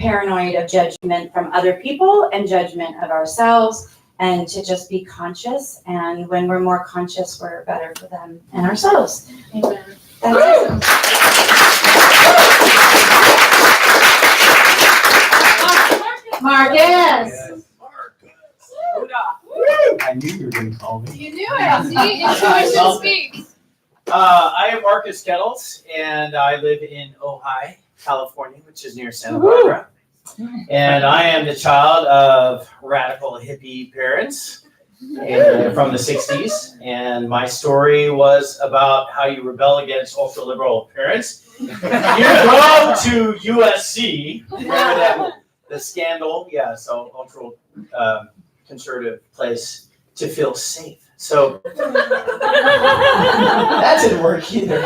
paranoid of judgment from other people and judgment of ourselves, and to just be conscious. And when we're more conscious, we're better for them and ourselves. Amen. That's awesome. Marcus. Yes. I knew you were going to call me. You knew it. See, intuition speaks. I am Marcus Kettles, and I live in Ojai, California, which is near Santa Barbara. And I am the child of radical hippie parents from the 60s. And my story was about how you rebel against ultra-liberal parents. You go to USC, remember that, the scandal? Yeah, so ultra-conservative place to feel safe. So that didn't work either.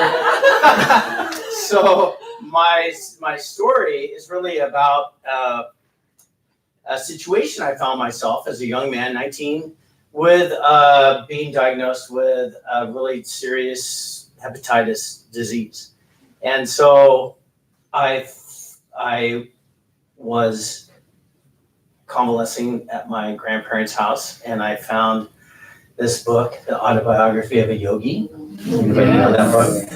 So my story is really about a situation I found myself as a young man, 19, with being diagnosed with a really serious hepatitis disease. And so I was convalescing at my grandparents' house, and I found this book, The Autobiography of a Yogi. Anybody know that book?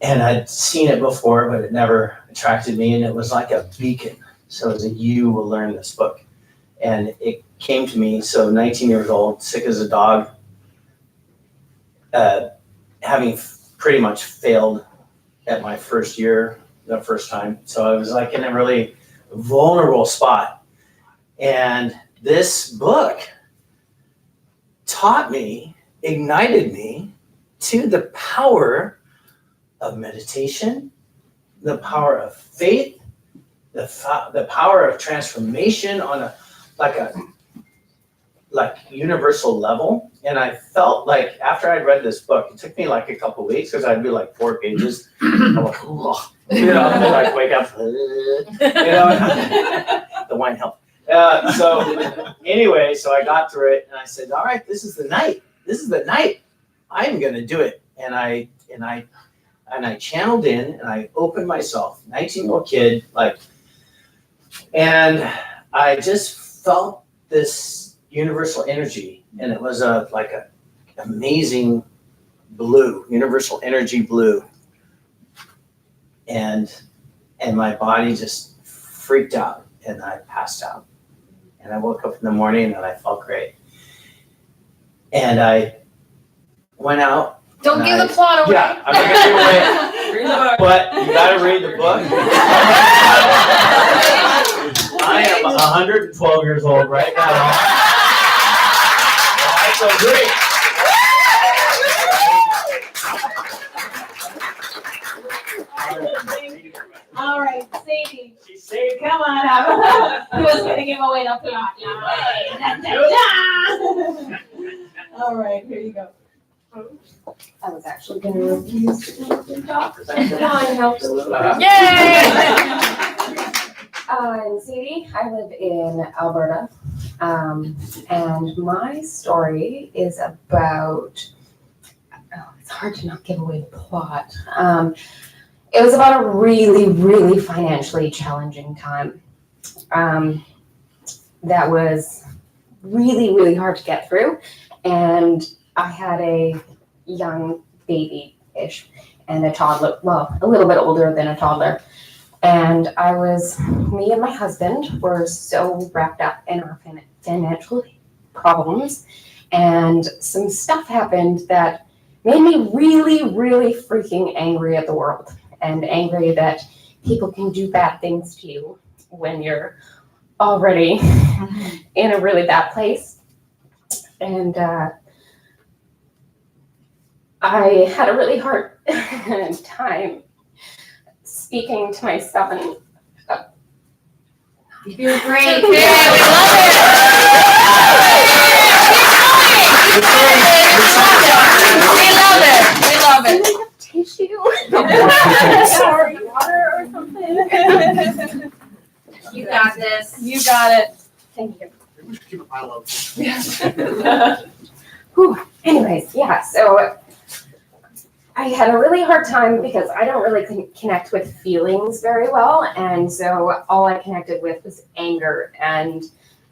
And I'd seen it before, but it never attracted me, and it was like a beacon. So it was you will learn this book. And it came to me, so 19 years old, sick as a dog, having pretty much failed at my first year, the first time. So I was like in a really vulnerable spot. And this book taught me, ignited me to the power of meditation, the power of faith, the power of transformation on a universal level. And I felt like after I'd read this book, it took me like a couple of weeks because I'd be like 4 pages. I'm like, oh, and I'd wake up, the wine helped. So anyway, so I got through it, and I said, all right, this is the night. This is the night. I'm going to do it. And I channeled in, and I opened myself, 19-year-old kid, and I just felt this universal energy, and it was a amazing blue, universal energy blue. And my body just freaked out, and I passed out. And I woke up in the morning, and I felt great. And I went out. Don't give the plot away. Yeah, I'm not going to give away. Read the book. But you got to read the book. I am 112 years old right now. I feel great. All right, Sadie. She's saved. Come on up. He was going to give away the plot. All right, here you go. I was actually going to refuse to talk. Mine helped a little bit. Yay! I'm Sadie. I live in Alberta. And my story is about, it's hard to not give away the plot. It was about a really, really financially challenging time. That was really, really hard to get through. And I had a young baby-ish and a toddler, well, a little bit older than a toddler. And me and my husband were so wrapped up in our financial problems. And some stuff happened that made me really, really freaking angry at the world. And angry that people can do bad things to you when you're already in a really bad place. And I had a really hard time speaking to my son. You're great. We love it. Tissue? Sorry, water or something. You got this. You got it. Thank you. Keep a pile up. Anyways, yeah, so I had a really hard time because I don't really connect with feelings very well. And so all I connected with was anger and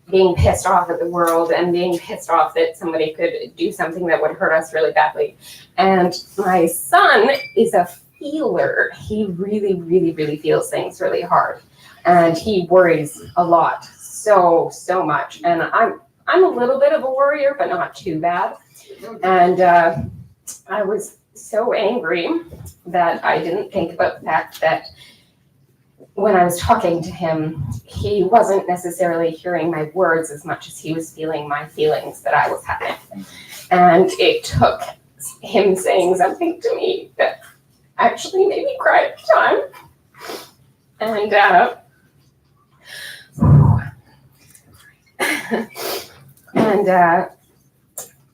being pissed off at the world and being pissed off that somebody could do something that would hurt us really badly. And my son is a feeler. He really, really, really feels things really hard. And he worries a lot, so much. And I'm a little bit of a worrier, but not too bad. And I was so angry that I didn't think about the fact that when I was talking to him, he wasn't necessarily hearing my words as much as he was feeling my feelings that I was having. And it took him saying something to me that actually made me cry at the time. And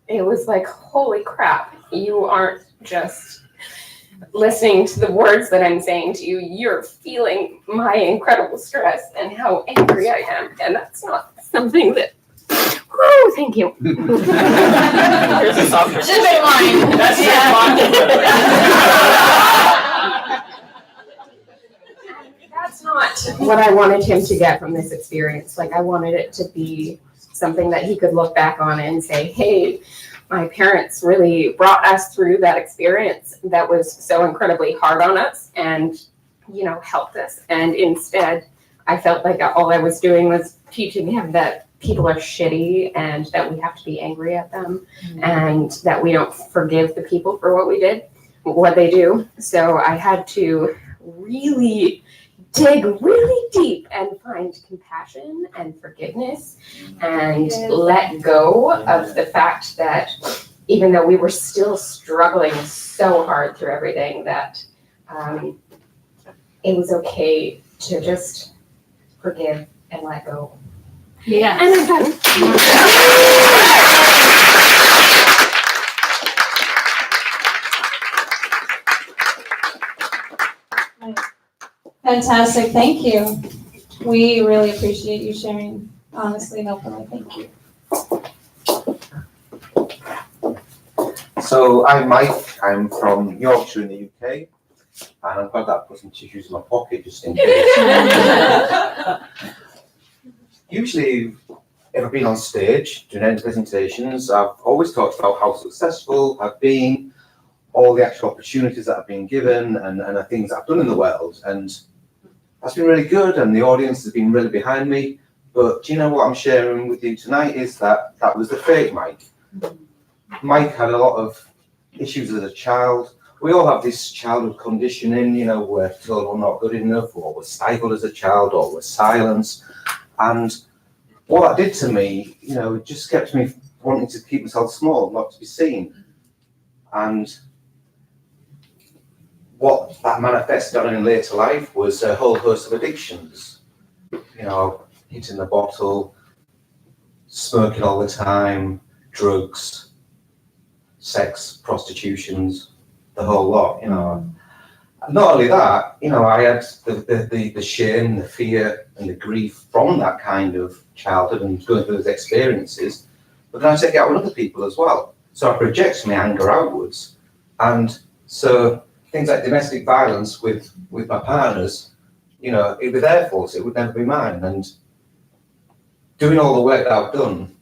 it was like, holy crap, you aren't just listening to the words that I'm saying to you, you're feeling my incredible stress and how angry I am. And that's not something that, whoo, thank you. Here's a softer. Should've been mine. That's That's not what I wanted him to get from this experience. Like, I wanted it to be something that he could look back on and say, hey, my parents really brought us through that experience that was so incredibly hard on us and, you know, helped us. And instead, I felt like all I was doing was teaching him that people are shitty and that we have to be angry at them and that we don't forgive the people for what they do. So I had to really dig really deep and find compassion and forgiveness and let go of the fact that even though we were still struggling so hard through everything, that it was okay to just forgive and let go. Yeah. And I'm done. Fantastic, thank you. We really appreciate you sharing honestly and openly, thank you. So I'm Mike, I'm from Yorkshire in the UK, and I'm glad that I put some tissues in my pocket just in case. Usually, if I've been on stage doing any presentations, I've always talked about how successful I've been, all the actual opportunities that I've been given, and the things I've done in the world, and that's been really good, and the audience has been really behind me. But do you know what I'm sharing with you tonight is that was the fake Mike. Mike had a lot of issues as a child. We all have this childhood conditioning, you know, we're told we're not good enough, or we're stifled as a child, or we're silenced. And what that did to me, you know, it just kept me wanting to keep myself small, not to be seen. And what that manifested on in later life was a whole host of addictions. You know, hitting the bottle, smoking all the time, drugs, sex, prostitutions, the whole lot, you know. Not only that, you know, I had the shame, the fear and the grief from that kind of childhood and going through those experiences, but then I take it out on other people as well. So I project my anger outwards. And so things like domestic violence with my partners, you know, it'd be their fault, it would never be mine. And doing all the work that I've done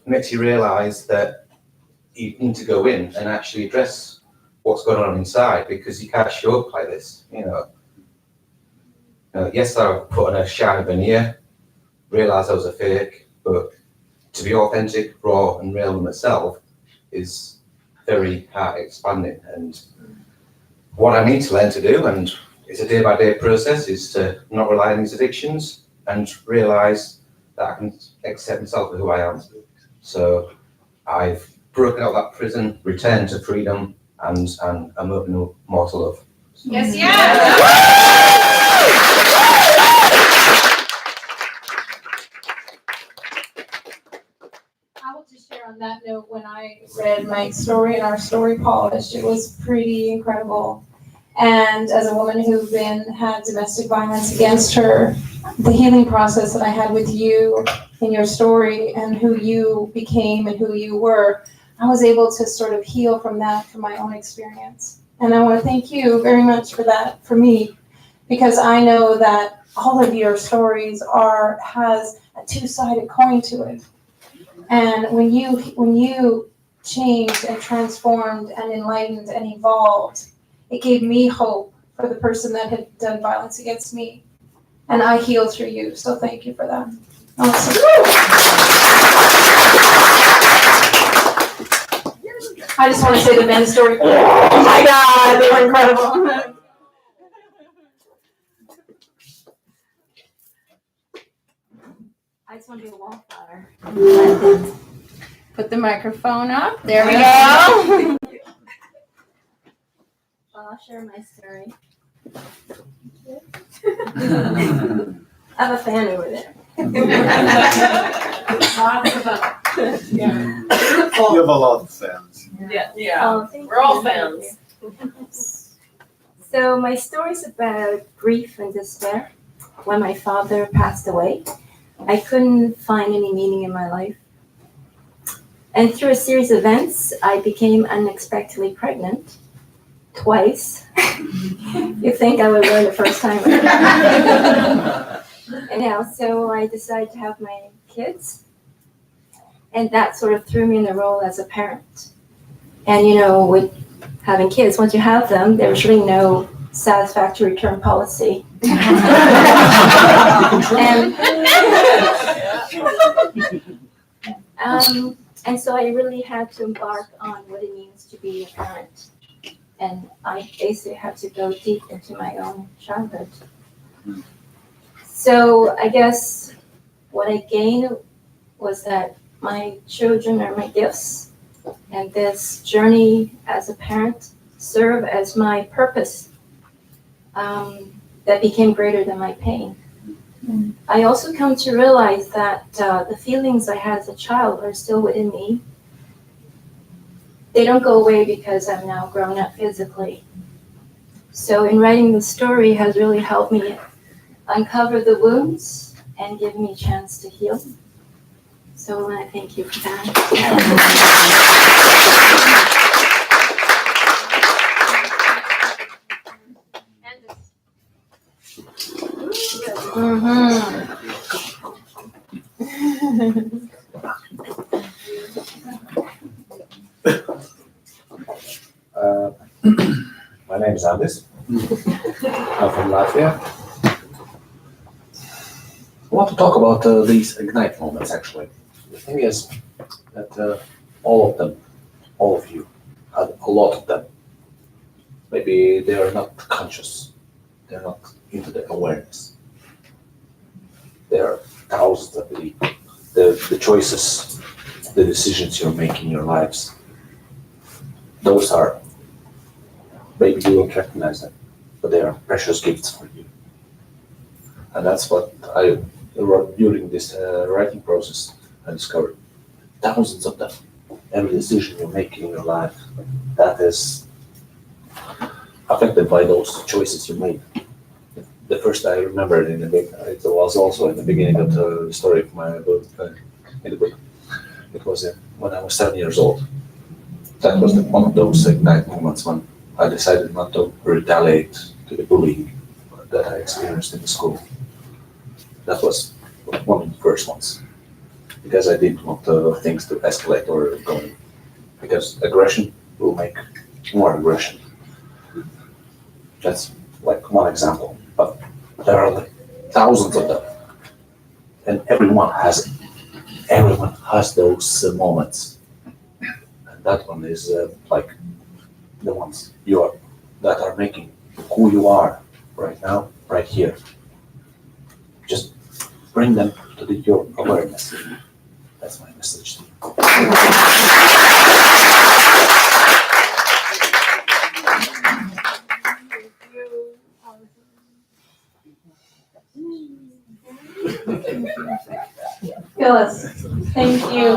makes you realise that you need to go in and actually address what's going on inside, because you can't show up like this, you know. Yes, I put on a shiny veneer, realised I was a fake, but to be authentic, raw and real with myself is very heart expanding. And what I need to learn to do, and it's a day-by-day process, is to not rely on these addictions and realise that I can accept myself for who I am. So I've broken out of that prison, returned to freedom, and I'm open more to love. Yes, yes. I will just share on that note, when I read Mike's story and our story polished, it was pretty incredible. And as a woman who had domestic violence against her, the healing process that I had with you in your story and who you became and who you were, I was able to sort of heal from that, from my own experience. And I want to thank you very much for that, for me, because I know that all of your stories has a two-sided coin to it. And when you changed and transformed and enlightened and evolved, it gave me hope for the person that had done violence against me. And I healed through you, so thank you for that. Awesome. I just want to say the men's story. Oh my God, they were incredible. I just want to be a wallflower. Put the microphone up. There we go. Well, I'll share my story. I have a fan over there. Lots of them. Yeah. You have a lot of fans. Yeah. Oh, We're all thank fans. So my story is about grief and despair. When my father passed away, I couldn't find any meaning in my life. And through a series of events, I became unexpectedly pregnant twice. You think I would learn the first time. Anyhow, so I decided to have my kids. And that sort of threw me in the role as a parent. And with having kids, once you have them, there's really no satisfactory return policy. And so I really had to embark on what it means to be a parent. And I basically had to go deep into my own childhood. So I guess what I gained was that my children are my gifts, and this journey as a parent served as my purpose that became greater than my pain. I also come to realize that the feelings I had as a child are still within me. They don't go away because I'm now grown up physically. So in writing the story has really helped me uncover the wounds and give me a chance to heal. So I want to thank you for My name is Andis. I'm from Latvia. I want to talk about these ignite moments, actually. The thing is that all of you, had a lot of them. Maybe they are not conscious. They're not into the awareness. There are thousands, I believe. The choices, the decisions you're making in your lives, those are, maybe you won't recognize them, but they are precious gifts for you. And that's what I wrote during this writing process. I discovered thousands of them. Every decision you're making in your life, that is affected by those choices you made. The first I remembered it was also in the beginning of the story of my book, in the book. It was when I was 7 years old. That was one of those ignite moments when I decided not to retaliate to the bullying that I experienced in the school. That was one of the first ones, because I didn't want things to escalate or go, because aggression will make more aggression. That's like one example, but there are like thousands of them, and everyone has those moments, and that one is like the ones that are making who you are right now, right here. Just bring them to your awareness. That's my message to you. Phyllis, thank you.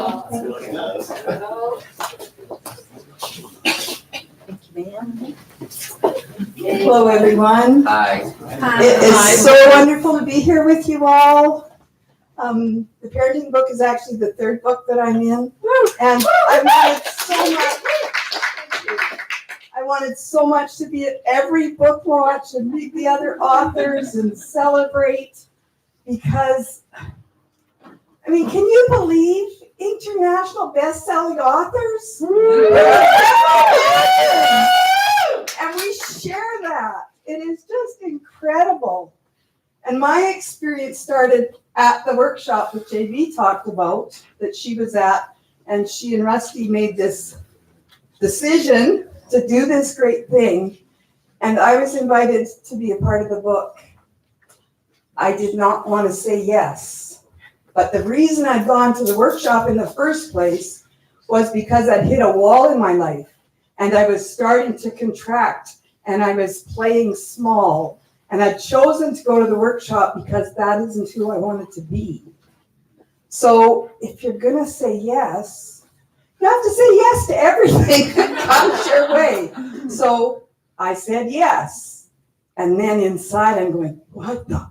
Hello, everyone. Hi. It is so wonderful to be here with you all. The parenting book is actually the third book that I'm in, and I've learned so much. I wanted so much to be at every book launch and meet the other authors and celebrate because, I mean, can you believe international best-selling authors? And we share that. It is just incredible. And my experience started at the workshop that JB talked about, that she was at, and she and Rusty made this decision to do this great thing. And I was invited to be a part of the book. I did not want to say yes. But the reason I'd gone to the workshop in the first place was because I'd hit a wall in my life. And I was starting to contract. And I was playing small. And I'd chosen to go to the workshop because that isn't who I wanted to be. So if you're going to say yes, you have to say yes to everything that comes your way. So I said yes. And then inside I'm going, what the?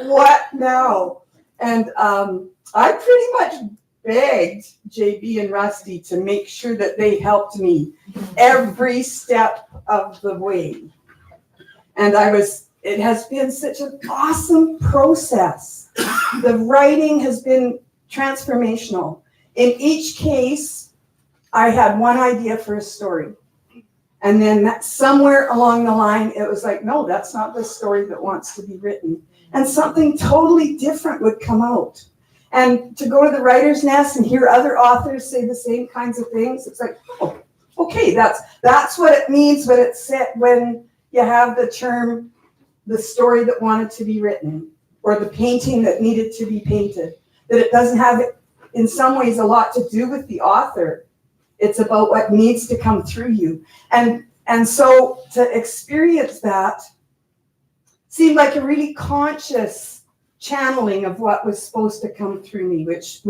What now? And I pretty much begged JB and Rusty to make sure that they helped me every step of the way. And it has been such an awesome process. The writing has been transformational. In each case, I had one idea for a story. And then somewhere along the line, it was like, no, that's not the story that wants to be written. And something totally different would come out. And to go to the writer's nest and hear other authors say the same kinds of things, it's like, oh, okay, that's what it means when it's set, when you have the term, the story that wanted to be written, or the painting that needed to be painted, that it doesn't have, in some ways, a lot to do with the author. It's about what needs to come through you. And so to experience that seemed like a really conscious channeling of what was supposed to come through me, which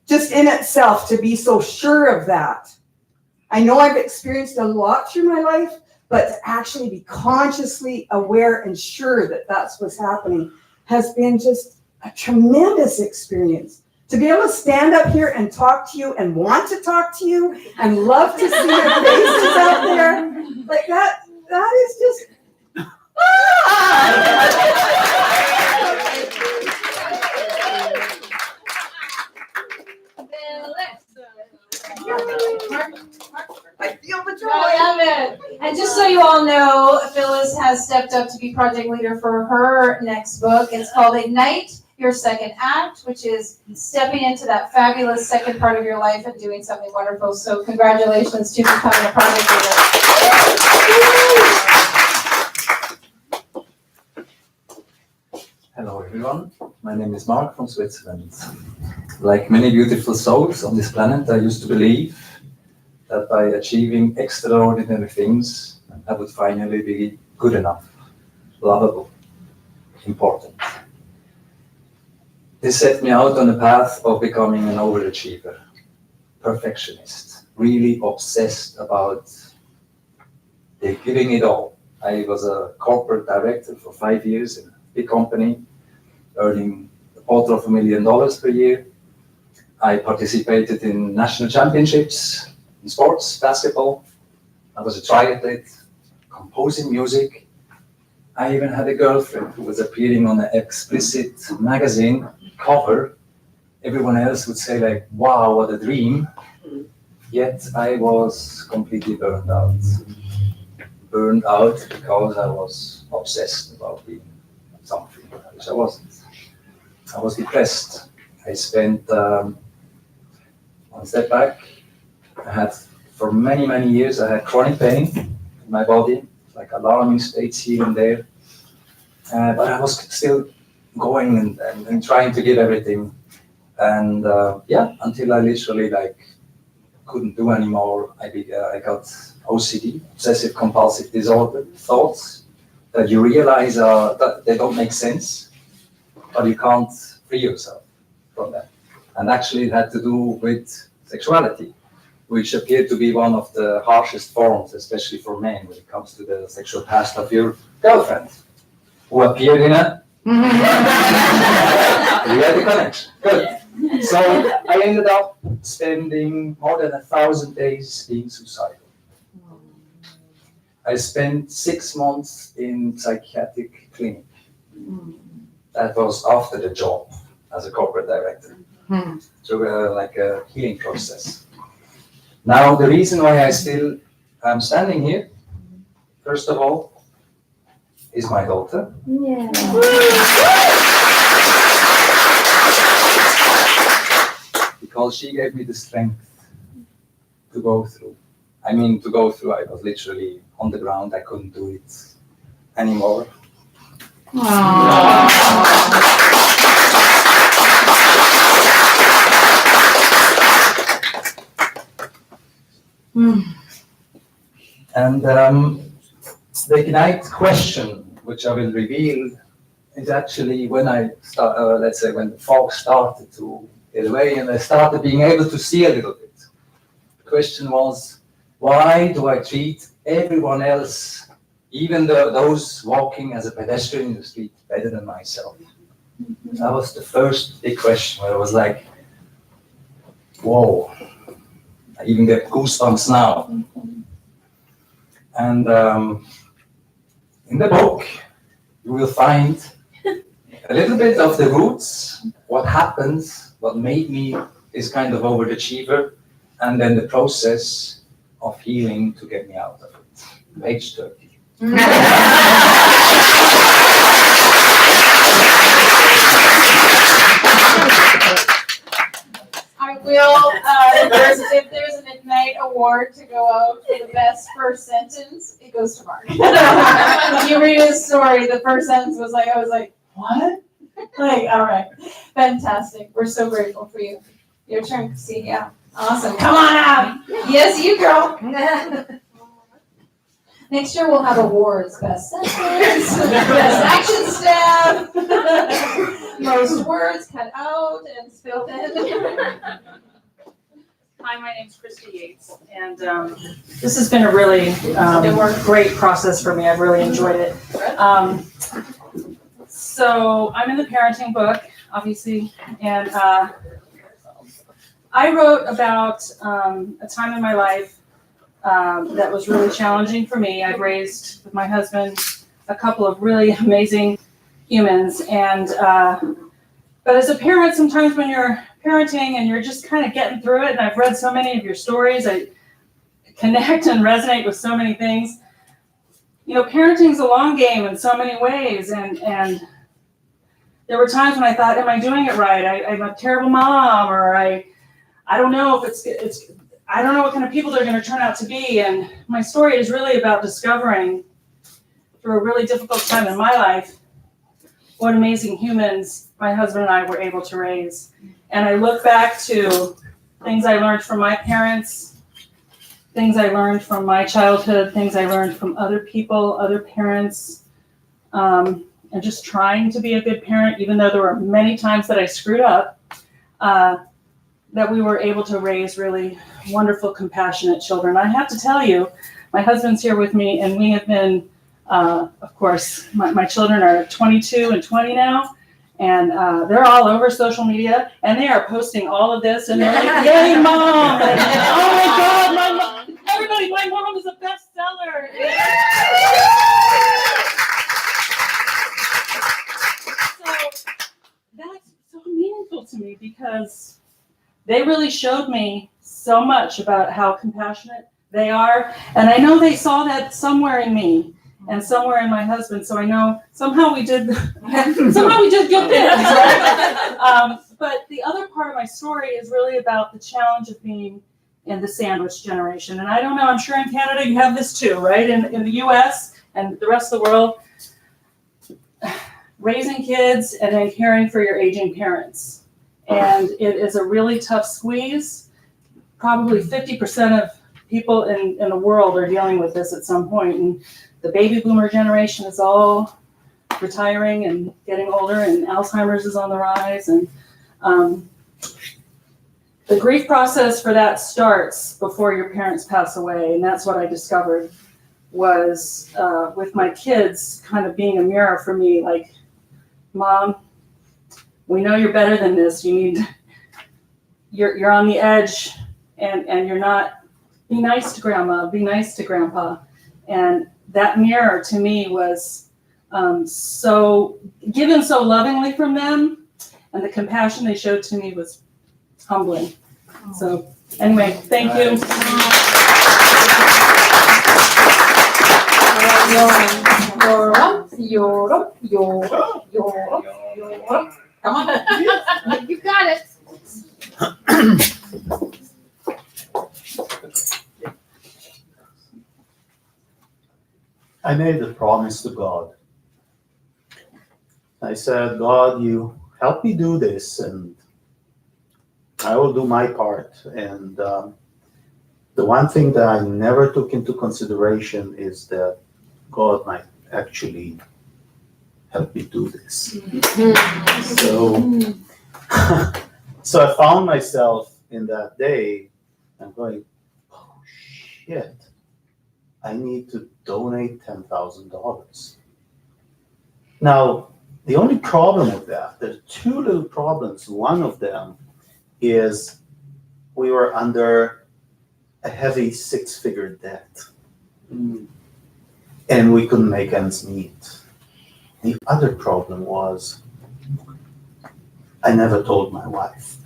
just in itself, to be so sure of that. I know I've experienced a lot through my life, but to actually be consciously aware and sure that that's what's happening has been just a tremendous experience. To be able to stand up here and talk to you and want to talk to you and love to see your faces out there, like that is just, I feel the joy. I love it. And just so you all know, Phyllis has stepped up to be project leader for her next book. It's called Ignite Your Second Act, which is stepping into that fabulous second part of your life and doing something wonderful. So congratulations to becoming a project leader. Hello everyone, my name is Mark from Switzerland. Like many beautiful souls on this planet, I used to believe that by achieving extraordinary things, I would finally be good enough, lovable, important. This set me out on the path of becoming an overachiever, perfectionist, really obsessed about giving it all. I was a corporate director for 5 years in a big company, earning $250,000 per year. I participated in national championships in sports, basketball. I was a triathlete, composing music. I even had a girlfriend who was appearing on an explicit magazine cover. Everyone else would say like, wow, what a dream. Yet I was completely burned out. Burned out because I was obsessed about being something which I wasn't. I was depressed. I spent, one step back, I had, for many, many years, I had chronic pain in my body, like alarming states here and there. But I was still going and trying to give everything. And until I literally couldn't do anymore, I got OCD, obsessive compulsive disorder, thoughts that you realize that they don't make sense, but you can't free yourself from them. And actually it had to do with sexuality, which appeared to be one of the harshest forms, especially for men, when it comes to the sexual past of your girlfriend, who appeared in a You had the connection. Good. So I ended up spending more than 1,000 days being suicidal. I spent 6 months in psychiatric clinic. That was after the job as a corporate director. So like a healing process. Now the reason why I still am standing here, first of all, is my daughter. Yeah. Because she gave me the strength to go through. I mean, to go through, I was literally on the ground, I couldn't do it anymore. And the Ignite question, which I will reveal, is actually when I start, let's say, when the fog started to get away and I started being able to see a little bit. The question was, why do I treat everyone else, even those walking as a pedestrian in the street, better than myself? That was the first big question where I was like, whoa, I even get goosebumps now. And in the book, you will find a little bit of the roots, what happens, what made me this kind of overachiever, and then the process of healing to get me out of it. Page 30. I will, if there's an Ignite award to go out for the best first sentence, it goes to Mark. You read his story, the first sentence was like, I was like, what? Like, all right, fantastic. We're so grateful for you. Your turn, Christine. Yeah, awesome. Come on out. Yes, you girl. Next year we'll have awards: best sentence, best action step, most words cut out and filled in. Hi, my name's Christy Yates, and this has been a really great process for me. I've really enjoyed it. So I'm in the parenting book, obviously, and I wrote about a time in my life that was really challenging for me. I've raised, with my husband, a couple of really amazing humans, and but as a parent, sometimes when you're parenting and you're just kind of getting through it, and I've read so many of your stories, I connect and resonate with so many things. You know, parenting's a long game in so many ways, and there were times when I thought, am I doing it right? I'm a terrible mom, or I don't know if it's I don't know what kind of people they're going to turn out to be. And my story is really about discovering, through a really difficult time in my life, what amazing humans my husband and I were able to raise. And I look back to things I learned from my parents, things I learned from my childhood, things I learned from other people, other parents, and just trying to be a good parent, even though there were many times that I screwed up, that we were able to raise really wonderful, compassionate children. I have to tell you, my husband's here with me, and we have been, of course, my children are 22 and 20 now, and they're all over social media, and they are posting all of this, and they're like, yay, mom! And, oh my God, my mom, everybody, my mom is a bestseller! So that's so meaningful to me, because they really showed me so much about how compassionate they are. And I know they saw that somewhere in me and somewhere in my husband. So I know somehow we did good things, right? But the other part of my story is really about the challenge of being in the sandwich generation. And I don't know, I'm sure in Canada you have this too, right? In the US and the rest of the world, raising kids and then caring for your aging parents. And it is a really tough squeeze. Probably 50% of people in the world are dealing with this at some point. And the baby boomer generation is all retiring and getting older, and Alzheimer's is on the rise. And the grief process for that starts before your parents pass away. And that's what I discovered was with my kids kind of being a mirror for me, like, Mom, we know you're better than this. You're on the edge, and you're not. Be nice to grandma. Be nice to grandpa. And that mirror to me was so given so lovingly from them, and the compassion they showed to me was humbling. So anyway, thank you. Come on. You got it. I made a promise to God. I said, God, you help me do this, and I will do my part. And the one thing that I never took into consideration is that God might actually help me do this. So I found myself in that day, I'm going, oh shit, I need to donate $10,000. Now, the only problem with that, there's two little problems. One of them is we were under a heavy six-figure debt. And we couldn't make ends meet. The other problem was I never told my wife.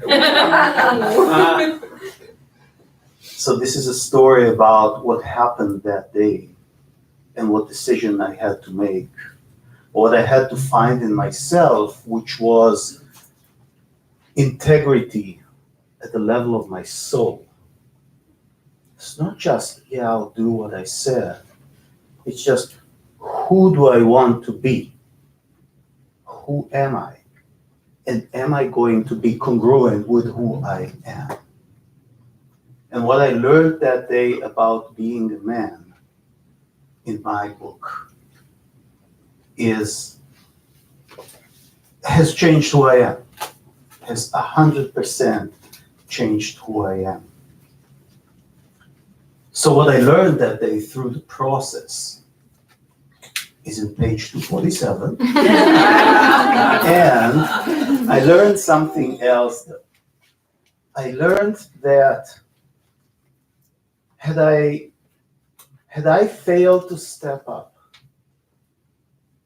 So this is a story about what happened that day and what decision I had to make, what I had to find in myself, which was integrity at the level of my soul. It's not just, yeah, I'll do what I said. It's just, who do I want to be? Who am I? And am I going to be congruent with who I am? And what I learned that day about being a man in my book has changed who I am, has 100% changed who I am. So what I learned that day through the process is in page 247. And I learned something else. I learned that had I failed to step up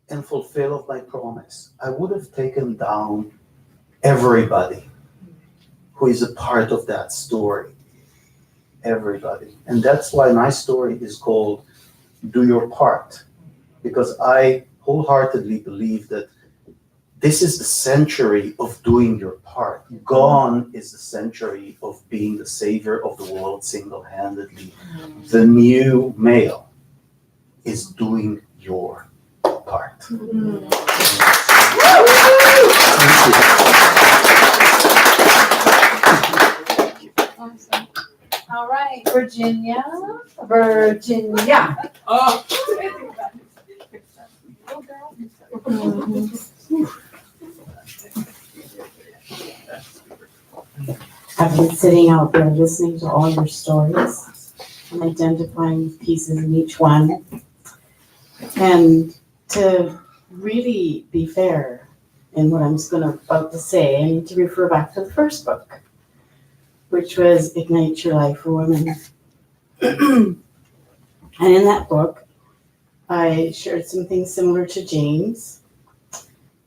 and fulfill my promise, I would have taken down everybody who is a part of that story. Everybody. And that's why my story is called Do Your Part. Because I wholeheartedly believe that this is the century of doing your part. Gone is the century of being the savior of the world single-handedly. The new male is doing your part. Awesome. All right, Virginia. Oh. I've been sitting out there listening to all your stories and identifying pieces in each one. And to really be fair in what I'm about to say, I need to refer back to the first book, which was Ignite Your Life for Women. And in that book, I shared some things similar to James.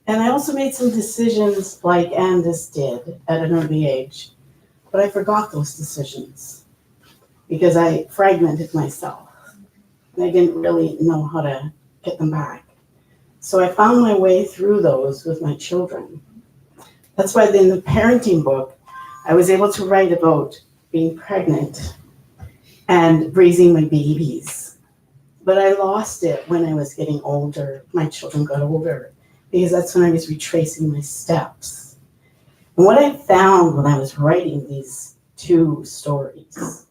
And I also made some decisions like Andis did at an early age. But I forgot those decisions because I fragmented myself. And I didn't really know how to get them back. So I found my way through those with my children. That's why in the parenting book, I was able to write about being pregnant and raising my babies. But I lost it when I was getting older. My children got older because that's when I was retracing my steps. And what I found when I was writing these two stories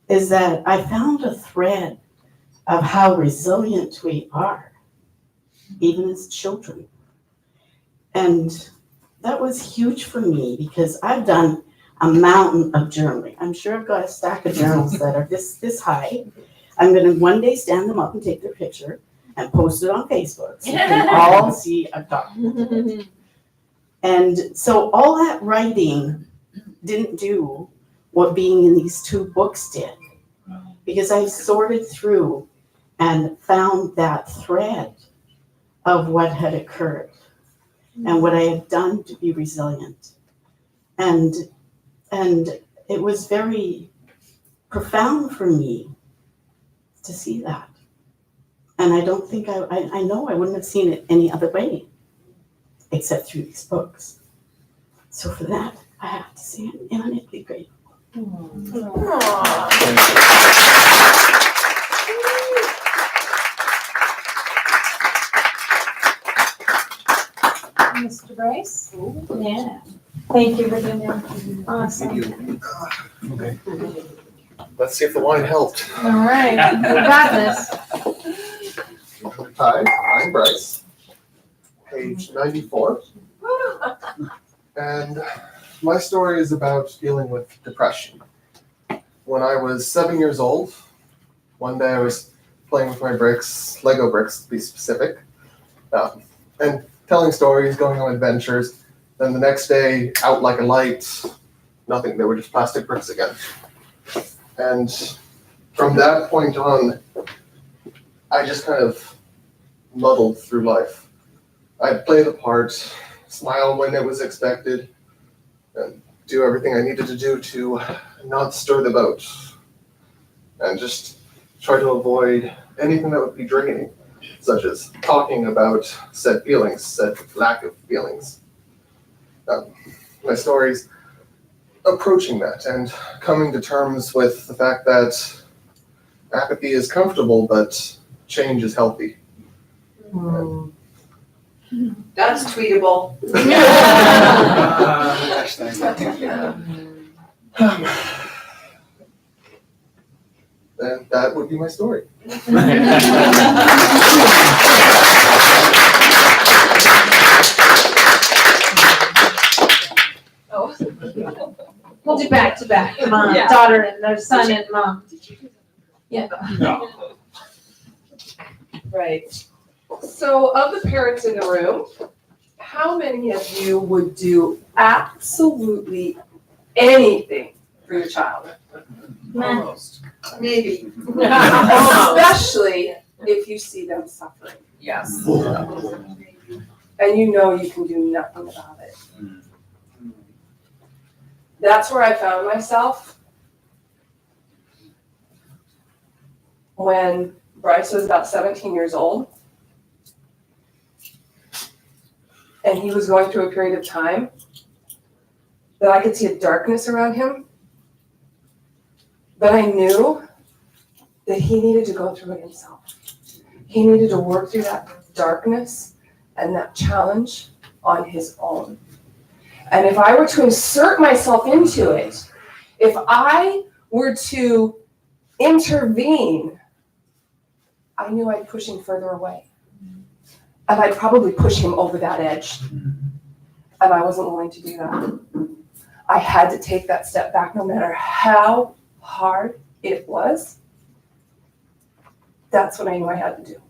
is that I found a thread of how resilient we are, even as children. And that was huge for me because I've done a mountain of journaling. I'm sure I've got a stack of journals that are this high. I'm going to one day stand them up and take their picture and post it on Facebook so you can all see I've done. And so all that writing didn't do what being in these 2 books did. Because I sorted through and found that thread of what had occurred and what I had done to be resilient. And it was very profound for me to see that. And I don't think I know I wouldn't have seen it any other way except through these books. So for that, I have to say I'm eminently grateful. Mr. Bryce? Yeah. Thank you for doing that. Awesome. Let's see if the wine helped. All right, we got this. Hi, I'm Bryce, page 94. And my story is about dealing with depression. When I was 7 years old, one day I was playing with my bricks, Lego bricks to be specific, and telling stories, going on adventures. Then the next day, out like a light, nothing, they were just plastic bricks again. And from that point on, I just kind of muddled through life. I'd play the part, smile when it was expected, and do everything I needed to do to not stir the boat, and just try to avoid anything that would be draining, such as talking about said feelings, said lack of feelings. My story's approaching that and coming to terms with the fact that apathy is comfortable, but change is healthy. That's tweetable. And that would be my story. We'll do back to back, mom, Yeah. daughter, and their son and mom. Yeah. Right. So of the parents in the room, how many of you would do absolutely anything for your child? Almost. Maybe. Especially if you see them suffering. Yes. And you know you can do nothing about it. That's where I found myself when Bryce was about 17 years old. And he was going through a period of time that I could see a darkness around him. But I knew that he needed to go through it himself. He needed to work through that darkness and that challenge on his own. And if I were to insert myself into it, if I were to intervene, I knew I'd push him further away. And I'd probably push him over that edge. And I wasn't willing to do that. I had to take that step back no matter how hard it was. That's what I knew I had to do.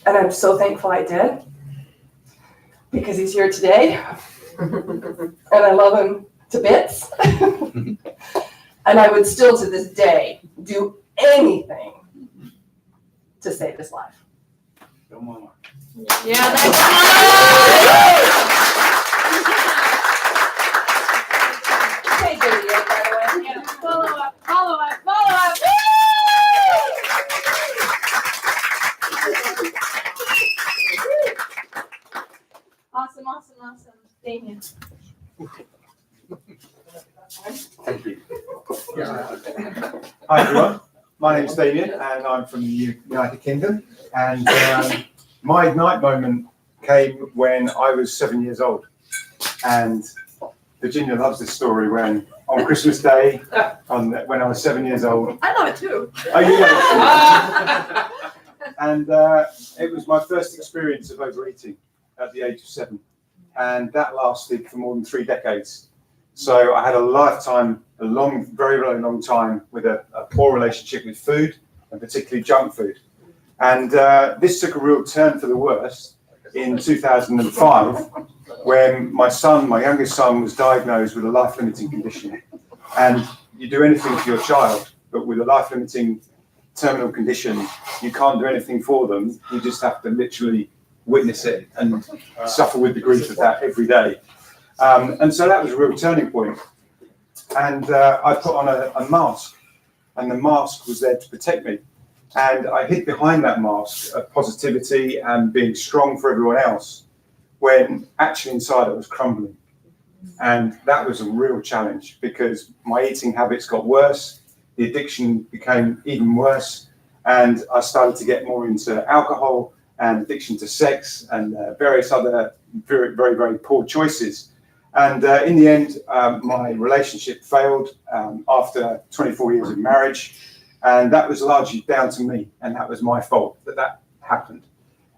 And I'm so thankful I did, because he's here today. And I love him to bits. And I would still to this day do anything to save his life. Yeah, that's right. Hey, Juliet, by the way. Yeah, follow up, follow up, follow up. Awesome, awesome, awesome. Damien. Thank you. Hi everyone, my name is Damien and I'm from the United Kingdom, and my Ignite moment came when I was 7 years old, and Virginia loves this story. When on Christmas Day, when I was 7 years old. I love it too. Oh, you know it. And it was my first experience of overeating at the age of 7, and that lasted for more than 3 decades. So I had a lifetime, a long, very, very long time with a poor relationship with food, and particularly junk food. And this took a real turn for the worse in 2005 when my youngest son, was diagnosed with a life-limiting condition. And you do anything for your child, but with a life-limiting terminal condition, you can't do anything for them. You just have to literally witness it and suffer with the grief of that every day. And so that was a real turning point. And I put on a mask, and the mask was there to protect me. And I hid behind that mask of positivity and being strong for everyone else, when actually inside I was crumbling. And that was a real challenge because my eating habits got worse, the addiction became even worse, and I started to get more into alcohol and addiction to sex and various other very, very, very poor choices. And in the end, my relationship failed after 24 years of marriage. And that was largely down to me, and that was my fault that happened.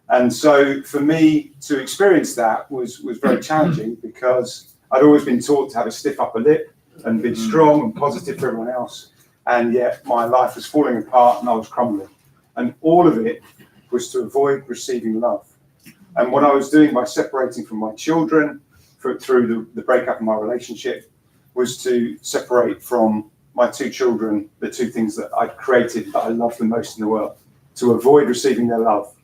And so for me to experience that was very challenging because I'd always been taught to have a stiff upper lip and be strong and positive for everyone else. And yet my life was falling apart and I was crumbling. And all of it was to avoid receiving love. And what I was doing by separating from my children through the breakup of my relationship was to separate from my two children, the two things that I'd created that I loved the most in the world, to avoid receiving their love,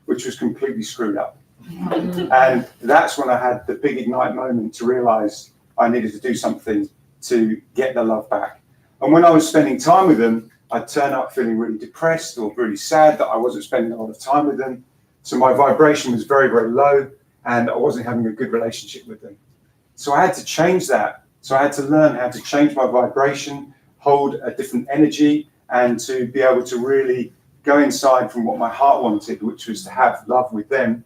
which was completely screwed up. And that's when I had the big ignite moment to realize I needed to do something to get the love back. And when I was spending time with them, I'd turn up feeling really depressed or really sad that I wasn't spending a lot of time with them. So my vibration was very, very low and I wasn't having a good relationship with them. So I had to change that. So I had to learn how to change my vibration, hold a different energy, and to be able to really go inside from what my heart wanted, which was to have love with them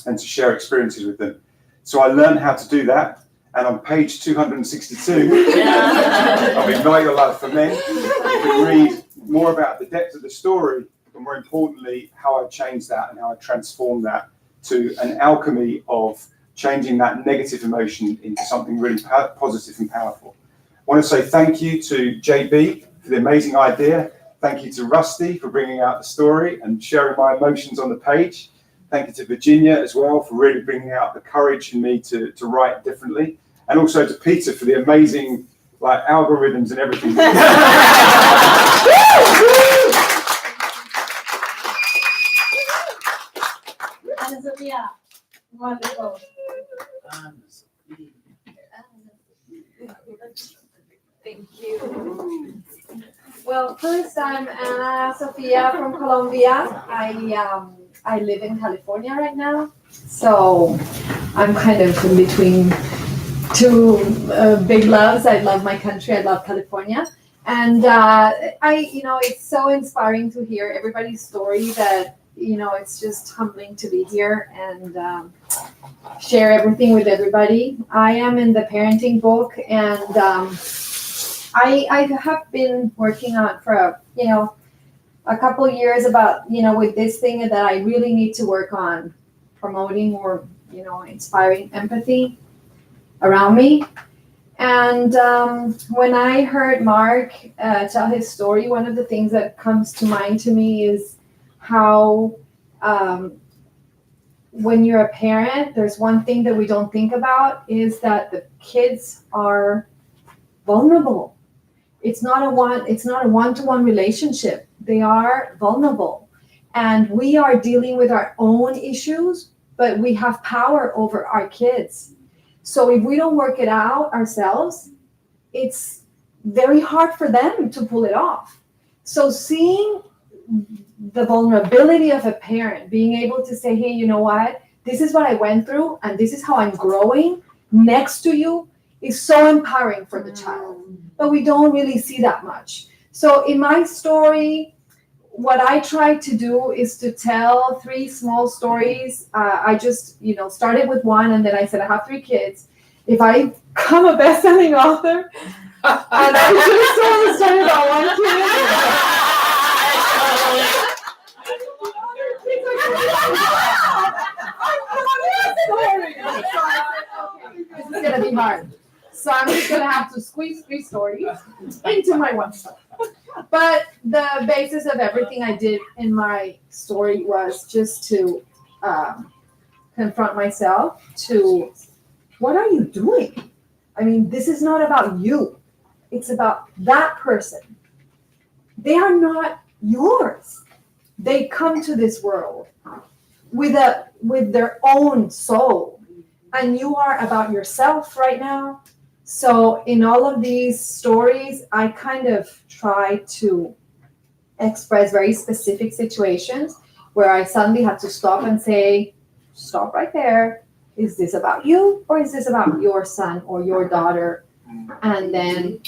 and to share experiences with them. So I learned how to do that. And on page 262 of Ignite Your Love for Men, we read more about the depth of the story, but more importantly, how I changed that and how I transformed that to an alchemy of changing that negative emotion into something really positive and powerful. I want to say thank you to JB for the amazing idea. Thank you to Rusty for bringing out the story and sharing my emotions on the page. Thank you to Virginia as well for really bringing out the courage in me to write differently. And also to Peter for the amazing algorithms and everything. Anna Sophia, wonderful. Thank you. Well, first, I'm Ana Sofia from Colombia. I live in California right now, so I'm kind of in between two big loves. I love my country. I love California, and it's so inspiring to hear everybody's story. That it's just humbling to be here and share everything with everybody. I am in the parenting book, and I have been working on for a couple of years about with this thing that I really need to work on promoting or inspiring empathy around me. And when I heard Mark tell his story, one of the things that comes to mind to me is how when you're a parent, there's one thing that we don't think about is that the kids are vulnerable. It's not a one-to-one relationship. They are vulnerable. And we are dealing with our own issues, but we have power over our kids. So if we don't work it out ourselves, it's very hard for them to pull it off. So seeing the vulnerability of a parent, being able to say, hey, you know what? This is what I went through, and this is how I'm growing next to you, is so empowering for the child. But we don't really see that much. So in my story, what I tried to do is to tell 3 small stories. I just, started with one, and then I said, I have 3 kids. If I become a best-selling author, and I just told a story about one kid. This is gonna be hard. So I'm just gonna have to squeeze 3 stories into my one story. But the basis of everything I did in my story was just to confront myself to, what are you doing? I mean, this is not about you. It's about that person. They are not yours. They come to this world with their own soul. And you are about yourself right now. So in all of these stories, I kind of try to express very specific situations where I suddenly have to stop and say, stop right there. Is this about you or is this about your son or your daughter? And then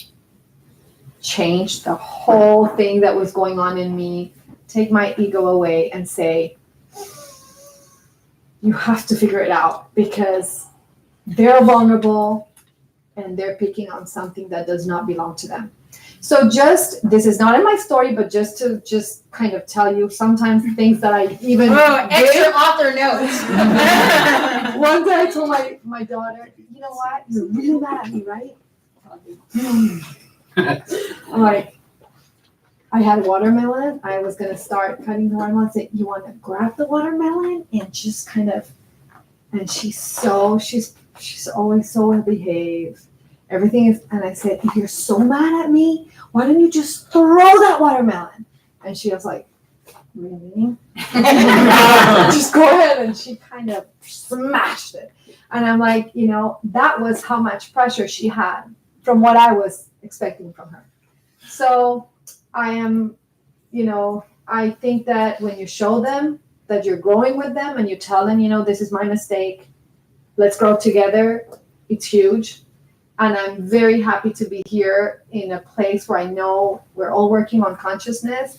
change the whole thing that was going on in me, take my ego away and say, you have to figure it out because they're vulnerable and they're picking on something that does not belong to them. So this is not in my story, but just to kind of tell you sometimes things that I even extra author notes. One day I told my daughter, you know what, you're really mad at me, right? I'm like, I had watermelon. I was gonna start cutting the watermelon. I said, you want to grab the watermelon and just kind of, and she's always so well behaved. Everything is, and I said, if you're so mad at me, why don't you just throw that watermelon? And she was like, really? Just go ahead. And she kind of smashed it. And I'm like, that was how much pressure she had from what I was expecting from her. So I am, I think that when you show them that you're growing with them and you tell them, this is my mistake, let's grow together, it's huge. And I'm very happy to be here in a place where I know we're all working on consciousness.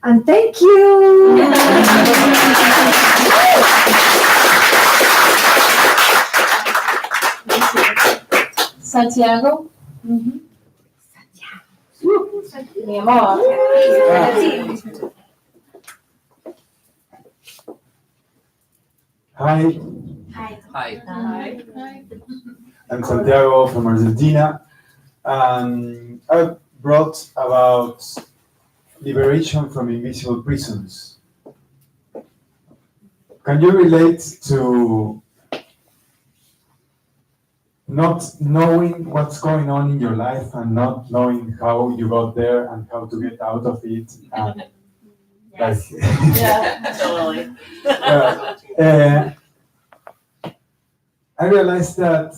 And thank you. Santiago. Mi amor. Hi, Hi. I'm Santiago from Argentina. I brought about liberation from invisible prisons. Can you relate to not knowing what's going on in your life and not knowing how you got there and how to get out of it? And Yes. Yeah, totally. I realized that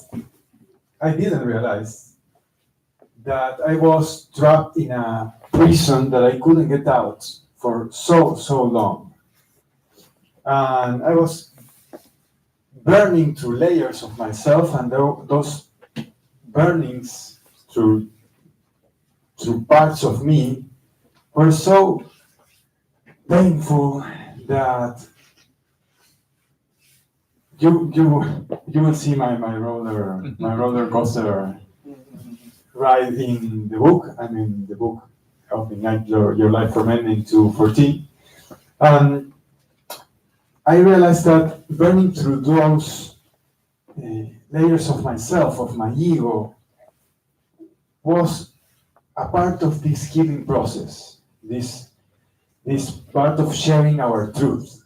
I didn't realize that I was trapped in a prison that I couldn't get out for so long. And I was burning through layers of myself, and those burnings through parts of me were so painful that you will see my roller coaster ride in the book. I mean the book of Ignite Your Life from Ending to 14. I realized that burning through those layers of myself, of my ego, was a part of this healing process, this part of sharing our truth.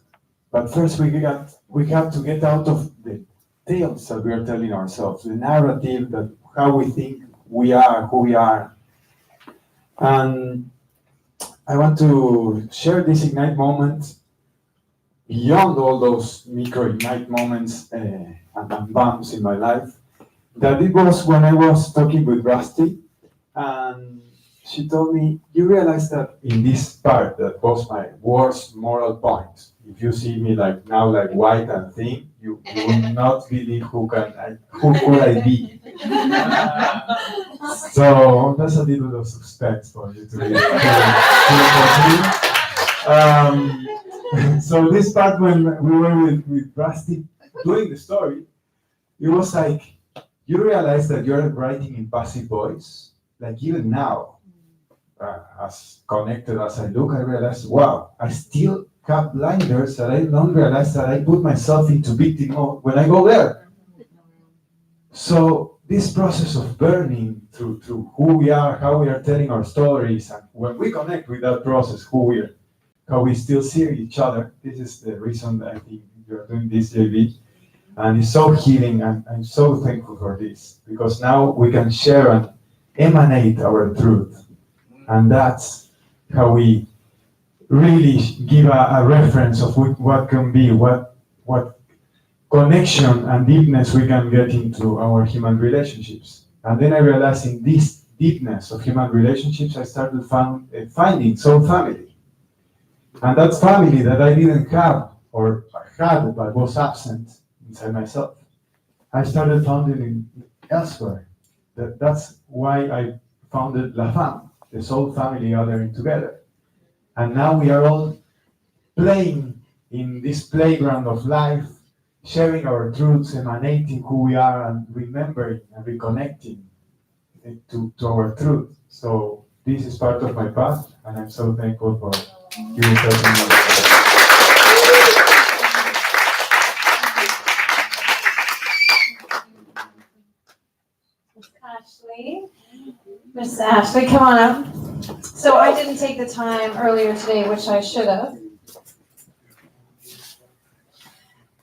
But first we have to get out of the tales that we are telling ourselves, the narrative that how we think we are, who we are. And I want to share this Ignite moment beyond all those micro Ignite moments and bumps in my life. That it was when I was talking with Rusty, and she told me, you realize that in this part that was my worst moral point, if you see me like now like white and thin, you will not believe who could I be. So that's a little bit of suspense for you to read. So this part when we were with Rusty doing the story, it was like, you realize that you're writing in passive voice, like even now, as connected as I look, I realize, wow, I still have blinders that I don't realize that I put myself into victim mode when I go there. So this process of burning through who we are, how we are telling our stories, and when we connect with that process, how we still see each other. This is the reason that I think you're doing this, JB. And it's so healing, and I'm so thankful for this, because now we can share and emanate our truth. And that's how we really give a reference of what can be, what connection and deepness we can get into our human relationships. And then I realized in this deepness of human relationships, I started finding soul family. And that family that I didn't have, or had, but was absent inside myself, I started finding it elsewhere. That's why I founded La Femme, the soul family gathering together. And now we are all playing in this playground of life, sharing our truths, emanating who we are, and remembering and reconnecting to our truth. So this is part of my path, and I'm so thankful for you personally. Ashley. Miss Ashley, come on up. So I didn't take the time earlier today, which I should have.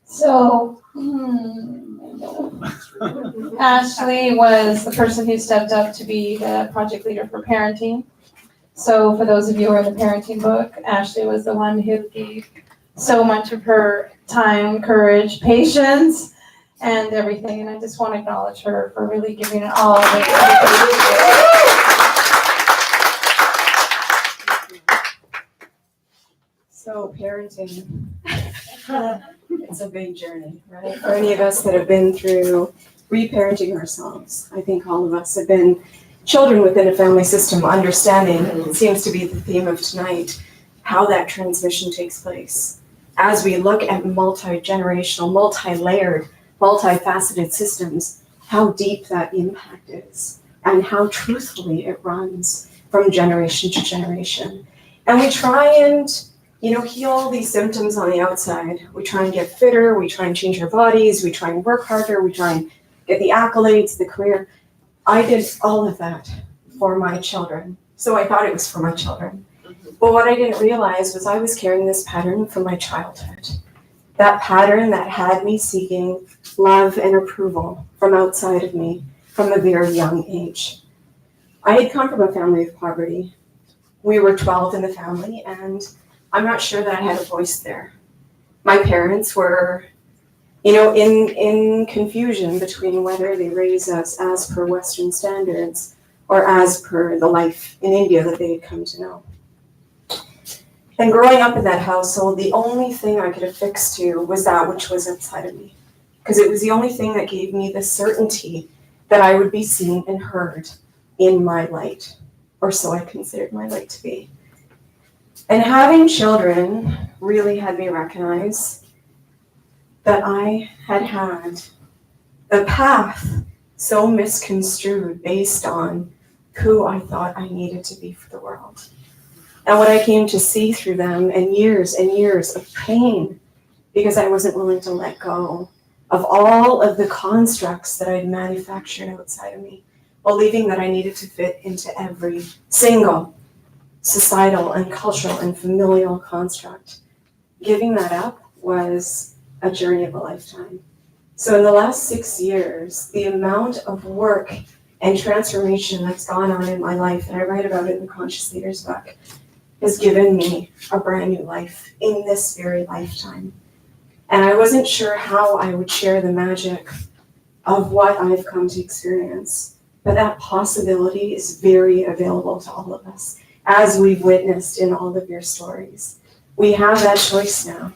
So, Ashley was the person who stepped up to be the project leader for parenting. So for those of you who are in the parenting book, Ashley was the one who gave so much of her time, courage, patience, and everything. And I just want to acknowledge her for really giving it all. So parenting, it's a big journey, right? For any of us that have been through reparenting ourselves, I think all of us have been children within a family system, understanding, it seems to be the theme of tonight, how that transmission takes place. As we look at multi-generational, multi-layered, multifaceted systems, how deep that impact is and how truthfully it runs from generation to generation. And we try and heal all these symptoms on the outside. We try and get fitter, we try and change our bodies, we try and work harder, we try and get the accolades, the career. I did all of that for my children. So I thought it was for my children. But what I didn't realize was I was carrying this pattern from my childhood. That pattern that had me seeking love and approval from outside of me from a very young age. I had come from a family of poverty. We were 12 in the family, and I'm not sure that I had a voice there. My parents were, in confusion between whether they raised us as per Western standards or as per the life in India that they had come to know. And growing up in that household, the only thing I could affix to was that which was outside of me, because it was the only thing that gave me the certainty that I would be seen and heard in my light, or so I considered my light to be. And having children really had me recognize that I had the path so misconstrued based on who I thought I needed to be for the world. And what I came to see through them, and years of pain, because I wasn't willing to let go of all of the constructs that I had manufactured outside of me, believing that I needed to fit into every single societal and cultural and familial construct. Giving that up was a journey of a lifetime. So in the last 6 years, the amount of work and transformation that's gone on in my life, and I write about it in the Conscious Leaders book, has given me a brand new life in this very lifetime. And I wasn't sure how I would share the magic of what I've come to experience, but that possibility is very available to all of us, as we've witnessed in all of your stories. We have that choice now.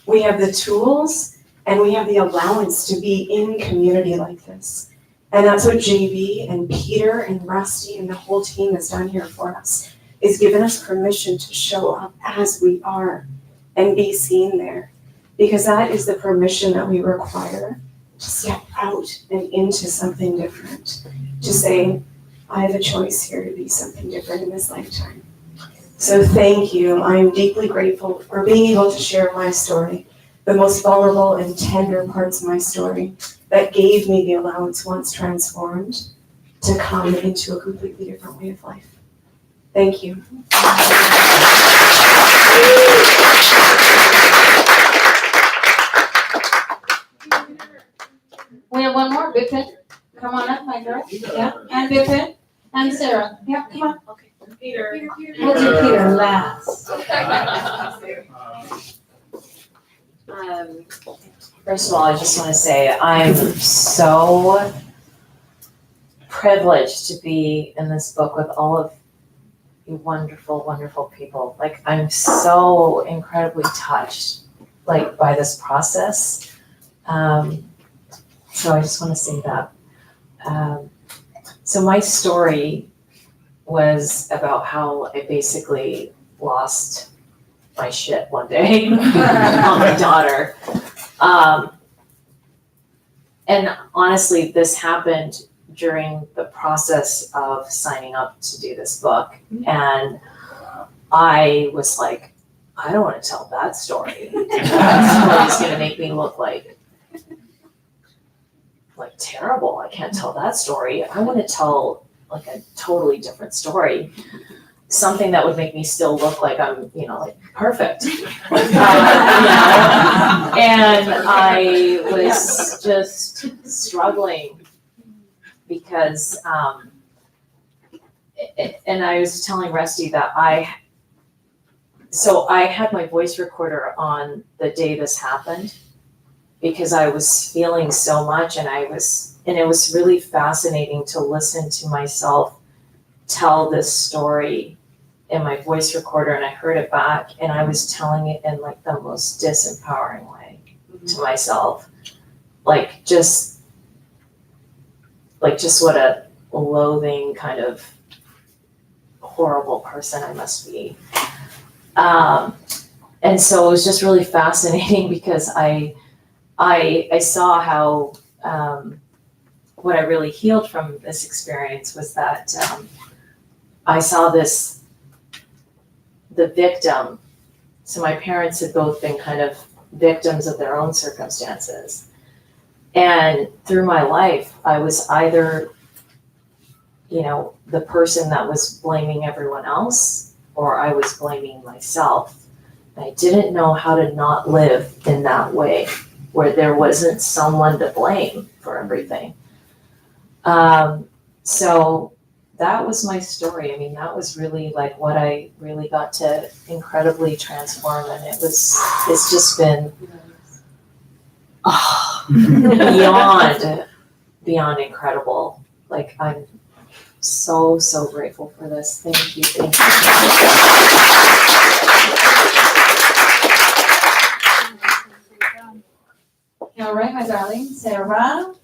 We have the tools and we have the allowance to be in community like this. And that's what JB and Peter and Rusty and the whole team has done here for us, is given us permission to show up as we are and be seen there. Because that is the permission that we require to step out and into something different. To say, I have a choice here to be something different in this lifetime. So thank you. I am deeply grateful for being able to share my story, the most vulnerable and tender parts of my story that gave me the allowance, once transformed, to come into a completely different way of life. Thank you. Vipin, come on up, my girl. Yeah, and Vipin, and Sarah. Yeah, come on. Okay. Peter. We'll do Peter last. First of all, I just want to say I'm so privileged to be in this book with all of you wonderful, wonderful people. Like, I'm so incredibly touched, like, by this process. So I just want to say that. So my story was about how I basically lost my shit one day on my daughter. And honestly, this happened during the process of signing up to do this book. And I was like, I don't want to tell that story. That story's gonna make me look like terrible. I can't tell that story. I want to tell like a totally different story. Something that would make me still look like I'm, like perfect. And I was just struggling because, and I was telling Rusty that I had my voice recorder on the day this happened because I was feeling so much, and it was really fascinating to listen to myself tell this story in my voice recorder, and I heard it back, and I was telling it in like the most disempowering way to myself. Like just what a loathing kind of horrible person I must be. And so it was just really fascinating because I saw how what I really healed from this experience was that I saw the victim. So my parents had both been kind of victims of their own circumstances. And through my life, I was either, the person that was blaming everyone else, or I was blaming myself. And I didn't know how to not live in that way, where there wasn't someone to blame for everything. So that was my story. I mean, that was really like what I really got to incredibly transform, and it's just been beyond incredible. Like, I'm so grateful for this. Thank you. All right, my darling, Sarah.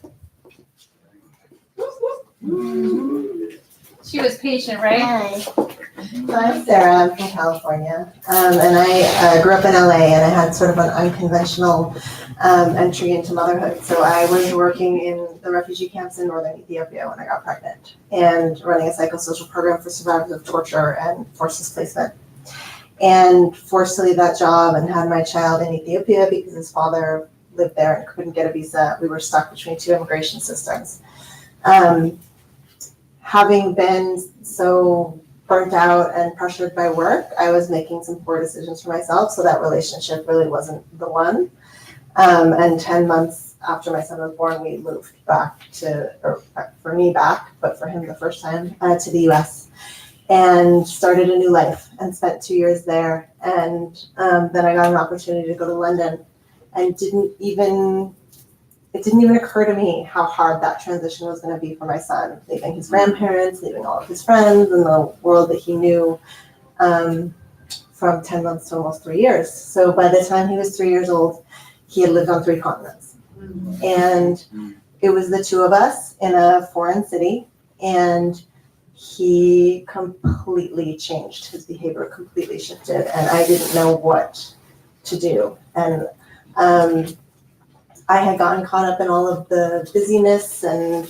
She was patient, right? Hi. So I'm Sarah, I'm from California, and I grew up in LA, and I had sort of an unconventional entry into motherhood. So I was working in the refugee camps in northern Ethiopia when I got pregnant, and running a psychosocial program for survivors of torture and forced displacement. And forced to leave that job and had my child in Ethiopia because his father lived there and couldn't get a visa. We were stuck between two immigration systems. Having been so burnt out and pressured by work, I was making some poor decisions for myself, so that relationship really wasn't the one. And 10 months after my son was born, we moved back for me back, but for him the first time, to the US, and started a new life and spent 2 years there. And then I got an opportunity to go to London, and it didn't even occur to me how hard that transition was going to be for my son, leaving his grandparents, leaving all of his friends and the world that he knew, from 10 months to almost 3 years. So by the time he was 3 years old, he had lived on 3 continents. And it was the two of us in a foreign city, and he completely changed. His behavior completely shifted, and I didn't know what to do. And I had gotten caught up in all of the busyness and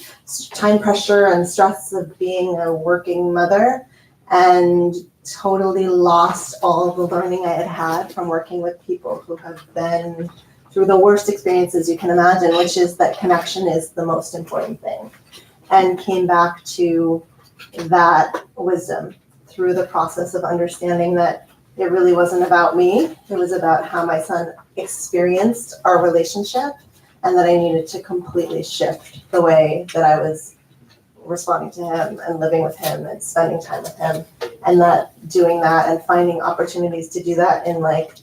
time pressure and stress of being a working mother, and totally lost all the learning I had from working with people who have been through the worst experiences you can imagine, which is that connection is the most important thing. And came back to that wisdom through the process of understanding that it really wasn't about me. It was about how my son experienced our relationship and that I needed to completely shift the way that I was responding to him and living with him and spending time with him, and that doing that and finding opportunities to do that in like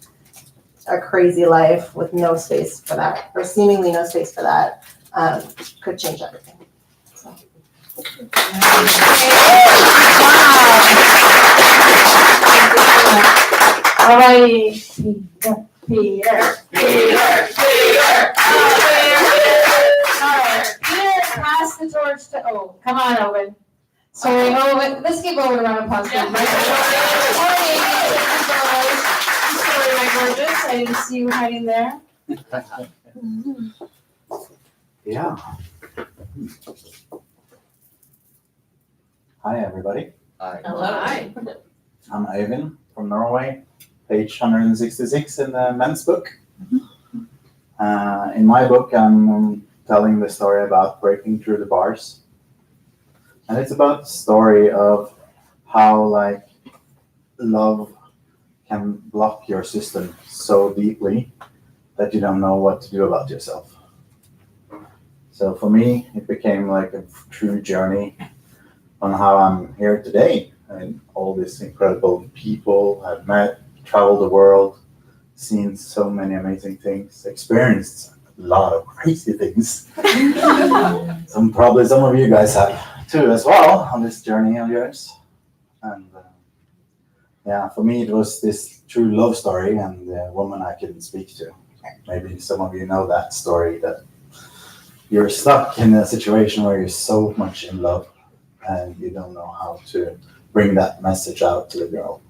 a crazy life with no space for that, or seemingly no space for that, could change everything. So. All righty. Peter. Pass the torch to Owen. Come on, Owen. Sorry, Owen. Let's give Owen a round of applause. Sorry, my gorgeous. I didn't see you hiding there. Yeah. Hi, everybody. Hi. Hello. Hi. I'm Ivan from Norway, page 166 in the men's book. In my book, I'm telling the story about breaking through the bars. And it's about the story of how like love can block your system so deeply that you don't know what to do about yourself. So for me, it became like a true journey on how I'm here today. And all these incredible people I've met, traveled the world, seen so many amazing things, experienced a lot of crazy things. Probably some of you guys have too as well on this journey of yours. And yeah, for me it was this true love story and the woman I couldn't speak to. Maybe some of you know that story, that you're stuck in a situation where you're so much in love and you don't know how to bring that message out to the girl.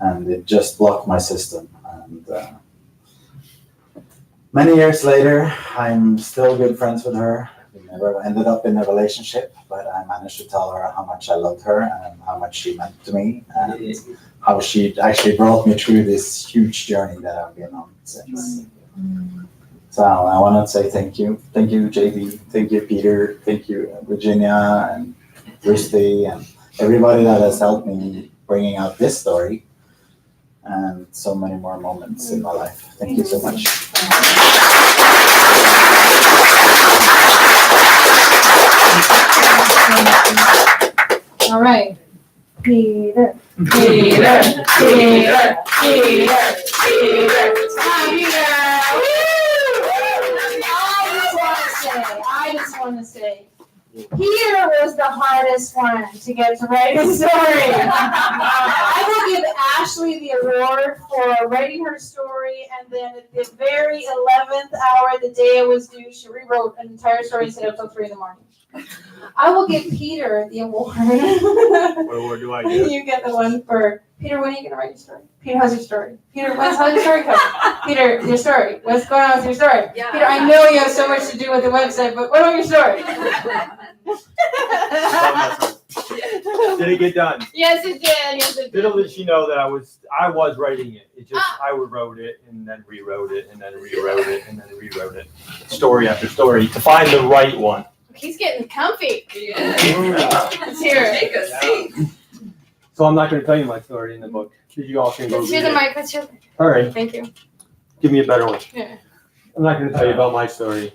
And it just blocked my system. And many years later, I'm still good friends with her. We never ended up in a relationship, but I managed to tell her how much I loved her and how much she meant to me and how she actually brought me through this huge journey that I've been on since. So I want to say thank you. Thank you, JB. Thank you, Peter. Thank you, Virginia and Rusty and everybody that has helped me bringing out this story and so many more moments in my life. Thank you so much. All right. Peter. Peter. Peter. Peter. Peter. I just want to say, Peter was the hardest one to get to write a story. I will give Ashley the award for writing her story, and then at the very 11th hour, the day it was due, she rewrote an entire story and stayed up till 3 a.m. I will give Peter the award. What award do I get? You get the one for Peter. When are you gonna write your story? Peter, how's your story? Peter, how's your story coming? Peter, your story. What's going on with your story? Yeah. Peter, I know you have so much to do with the website, but what about your story? Did it get done? Yes, it did. Yes, it did. Little did she know that I was writing it. It just I wrote it and then rewrote it and then rewrote it and then rewrote it, story after story to find the right one. He's getting comfy. Yeah. Let's hear it. Take a seat. So I'm not going to tell you my story in the book. You all can go Let's read hear the it. mic. Let's hear it. All right. Thank you. Give me a better one. Yeah. I'm not going to tell you about my story.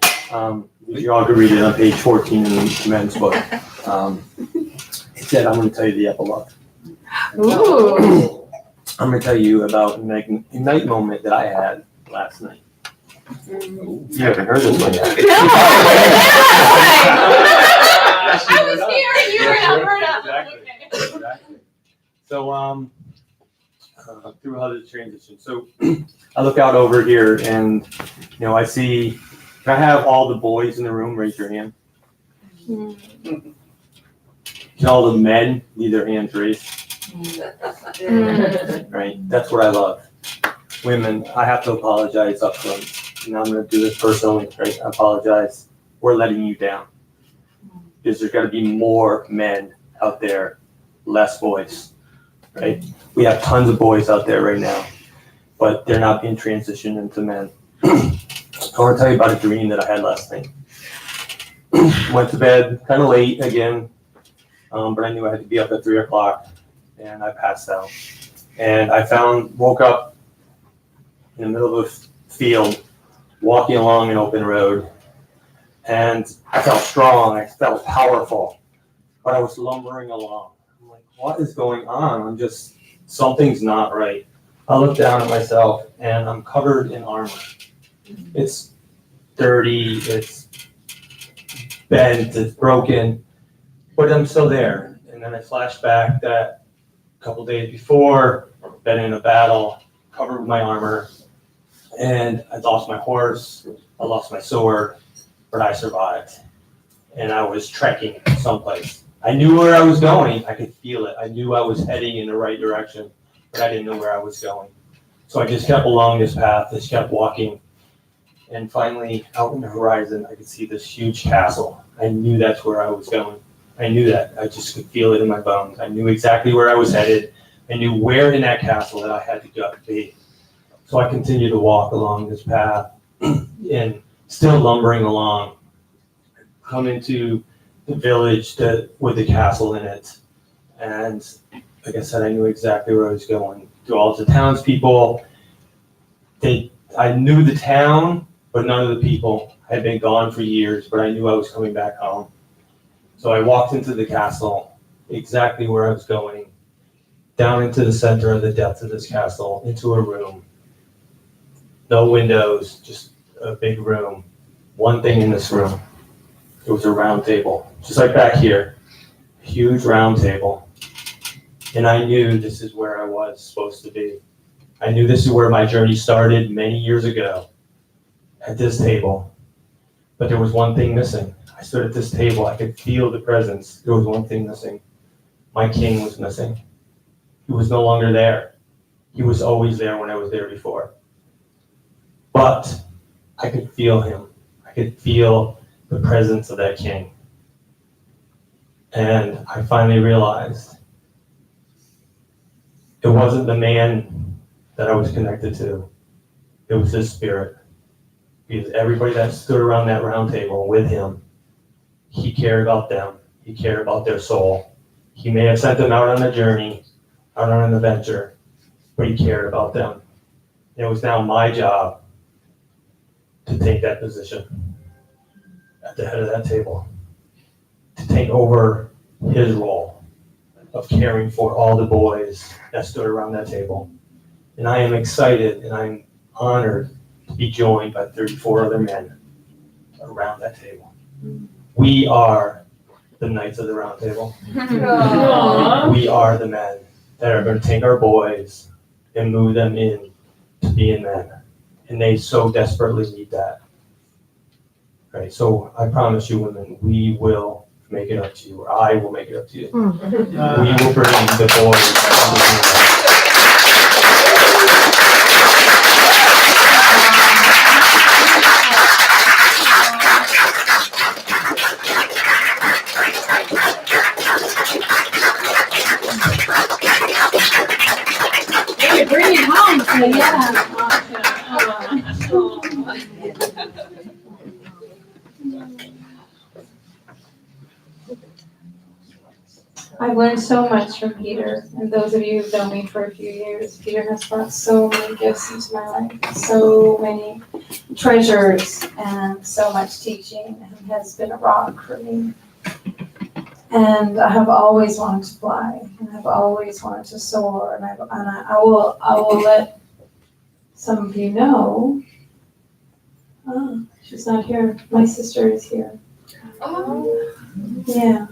You all can read it on page 14 in the men's book. Instead, I'm going to tell you the epilogue. Ooh. I'm going to tell you about a night moment that I had last night. You haven't heard this one yet. I was here and you were in Alberta. Exactly. So, through how to transition. So, I look out over here and, I see, can I have all the boys in the room raise your hand? Can all the men leave their hands raised? Right, that's what I love. Women, I have to apologize up front. And I'm going to do this personally, right? I apologize. We're letting you down. Because there's got to be more men out there, less boys, right? We have tons of boys out there right now, but they're not being transitioned into men. I want to tell you about a dream that I had last night. Went to bed kind of late again, but I knew I had to be up at 3 o'clock, and I passed out. And I woke up in the middle of a field walking along an open road, and I felt strong, I felt powerful, but I was lumbering along. I'm like, what is going on? Something's not right. I look down at myself and I'm covered in armor. It's dirty, it's bent, it's broken, but I'm still there. And then I flash back that a couple days before, been in a battle, covered with my armor, and I lost my horse, I lost my sword, but I survived. And I was trekking someplace. I knew where I was going, I could feel it. I knew I was heading in the right direction, but I didn't know where I was going. So I just kept along this path, just kept walking. And finally, out in the horizon, I could see this huge castle. I knew that's where I was going. I knew that. I just could feel it in my bones. I knew exactly where I was headed. I knew where in that castle that I had to go be. So I continued to walk along this path and still lumbering along. Come into the village with the castle in it. And like I said, I knew exactly where I was going. To all the townspeople, I knew the town, but none of the people. I had been gone for years, but I knew I was coming back home. So I walked into the castle, exactly where I was going, down into the center of the depths of this castle, into a room. No windows, just a big room. One thing in this room. It was a round table, just like back here. A huge round table. And I knew this is where I was supposed to be. I knew this is where my journey started many years ago, at this table. But there was one thing missing. I stood at this table, I could feel the presence. There was one thing missing. My king was missing. He was no longer there. He was always there when I was there before. But I could feel him. I could feel the presence of that king. And I finally realized it wasn't the man that I was connected to. It was his spirit. Because everybody that stood around that round table with him, he cared about them. He cared about their soul. He may have sent them out on a journey, out on an adventure, but he cared about them. And it was now my job to take that position at the head of that table, to take over his role of caring for all the boys that stood around that table. And I am excited and I'm honored to be joined by 34 other men around that table. We are the Knights of the Round Table. Aww. We are the men that are going to take our boys and move them in to being men. And they so desperately need that. Right, so I promise you women, we will make it up to you, or I will make it up to you. We will bring the boys. Hey, bring it home, so yeah. I've learned so much from Peter, and those of you who've known me for a few years, Peter has brought so many gifts into my life, so many treasures, and so much teaching, and has been a rock for me. And I have always wanted to fly, and I've always wanted to soar, and I will let some of you know. Oh, she's not here. My sister is here. Oh. Yeah.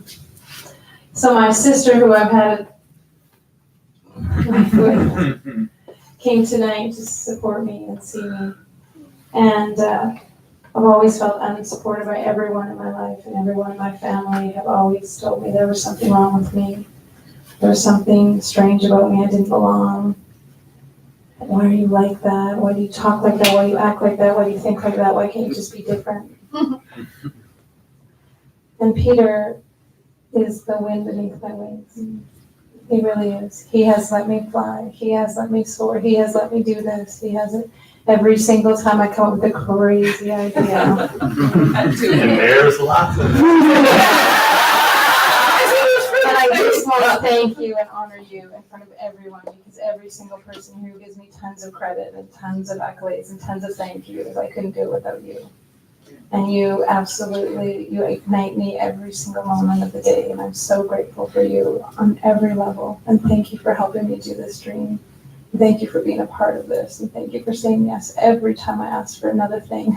So my sister, who I've had life with, came tonight to support me and see me. And I've always felt unsupported by everyone in my life, and everyone in my family have always told me there was something wrong with me. There was something strange about me. I didn't belong. Why are you like that? Why do you talk like that? Why do you act like that? Why do you think like that? Why can't you just be different? And Peter is the wind beneath my wings. He really is. He has let me fly. He has let me soar. He has let me do this. He has it every single time I come up with a crazy idea. And there's lots of them. And I just want to thank you and honor you in front of everyone, because every single person here gives me tons of credit and tons of accolades and tons of thank yous. I couldn't do it without you. And you absolutely, you ignite me every single moment of the day, and I'm so grateful for you on every level. And thank you for helping me do this dream. Thank you for being a part of this, and thank you for saying yes every time I ask for another thing.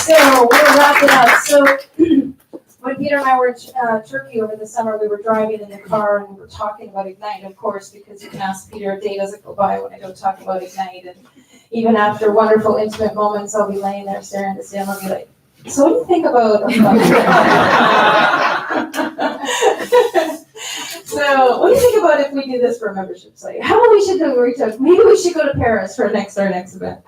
So we'll wrap it up. So when Peter and I were in Turkey over the summer, we were driving in the car and we were talking about Ignite, of course, because you can ask Peter, a day doesn't go by when I don't talk about Ignite. And even after wonderful, intimate moments, I'll be laying there staring at the ceiling. I'll be like, so what do you think about? So what do you think about if we do this for a membership site? How about we should go reach out? Maybe we should go to Paris for our next event.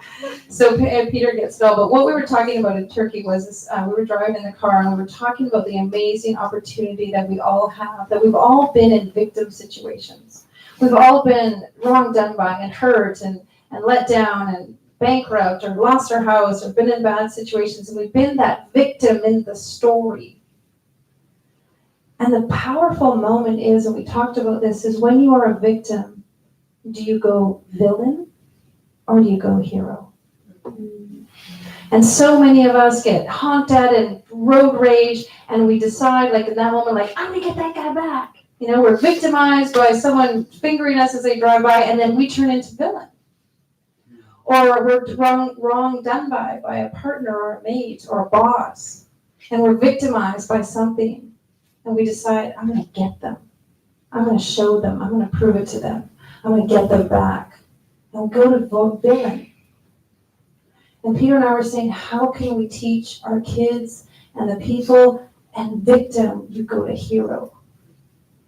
So Peter gets it all. But what we were talking about in Turkey was this, we were driving in the car and we were talking about the amazing opportunity that we all have, that we've all been in victim situations. We've all been wronged, done by, and hurt, and let down, and bankrupt, or lost our house, or been in bad situations, and we've been that victim in the story. And the powerful moment is, and we talked about this, is when you are a victim, do you go villain or do you go hero? And so many of us get honked at and road rage, and we decide, like in that moment, like, I'm gonna get that guy back. You know, we're victimized by someone fingering us as they drive by, and then we turn into villain. Or we're wrong done by a partner or a mate or a boss, and we're victimized by something, and we decide, I'm going to get them. I'm going to show them. I'm going to prove it to them. I'm going to get them back. And we go to vote villain. And Peter and I were saying, how can we teach our kids and the people, and victim, you go to hero.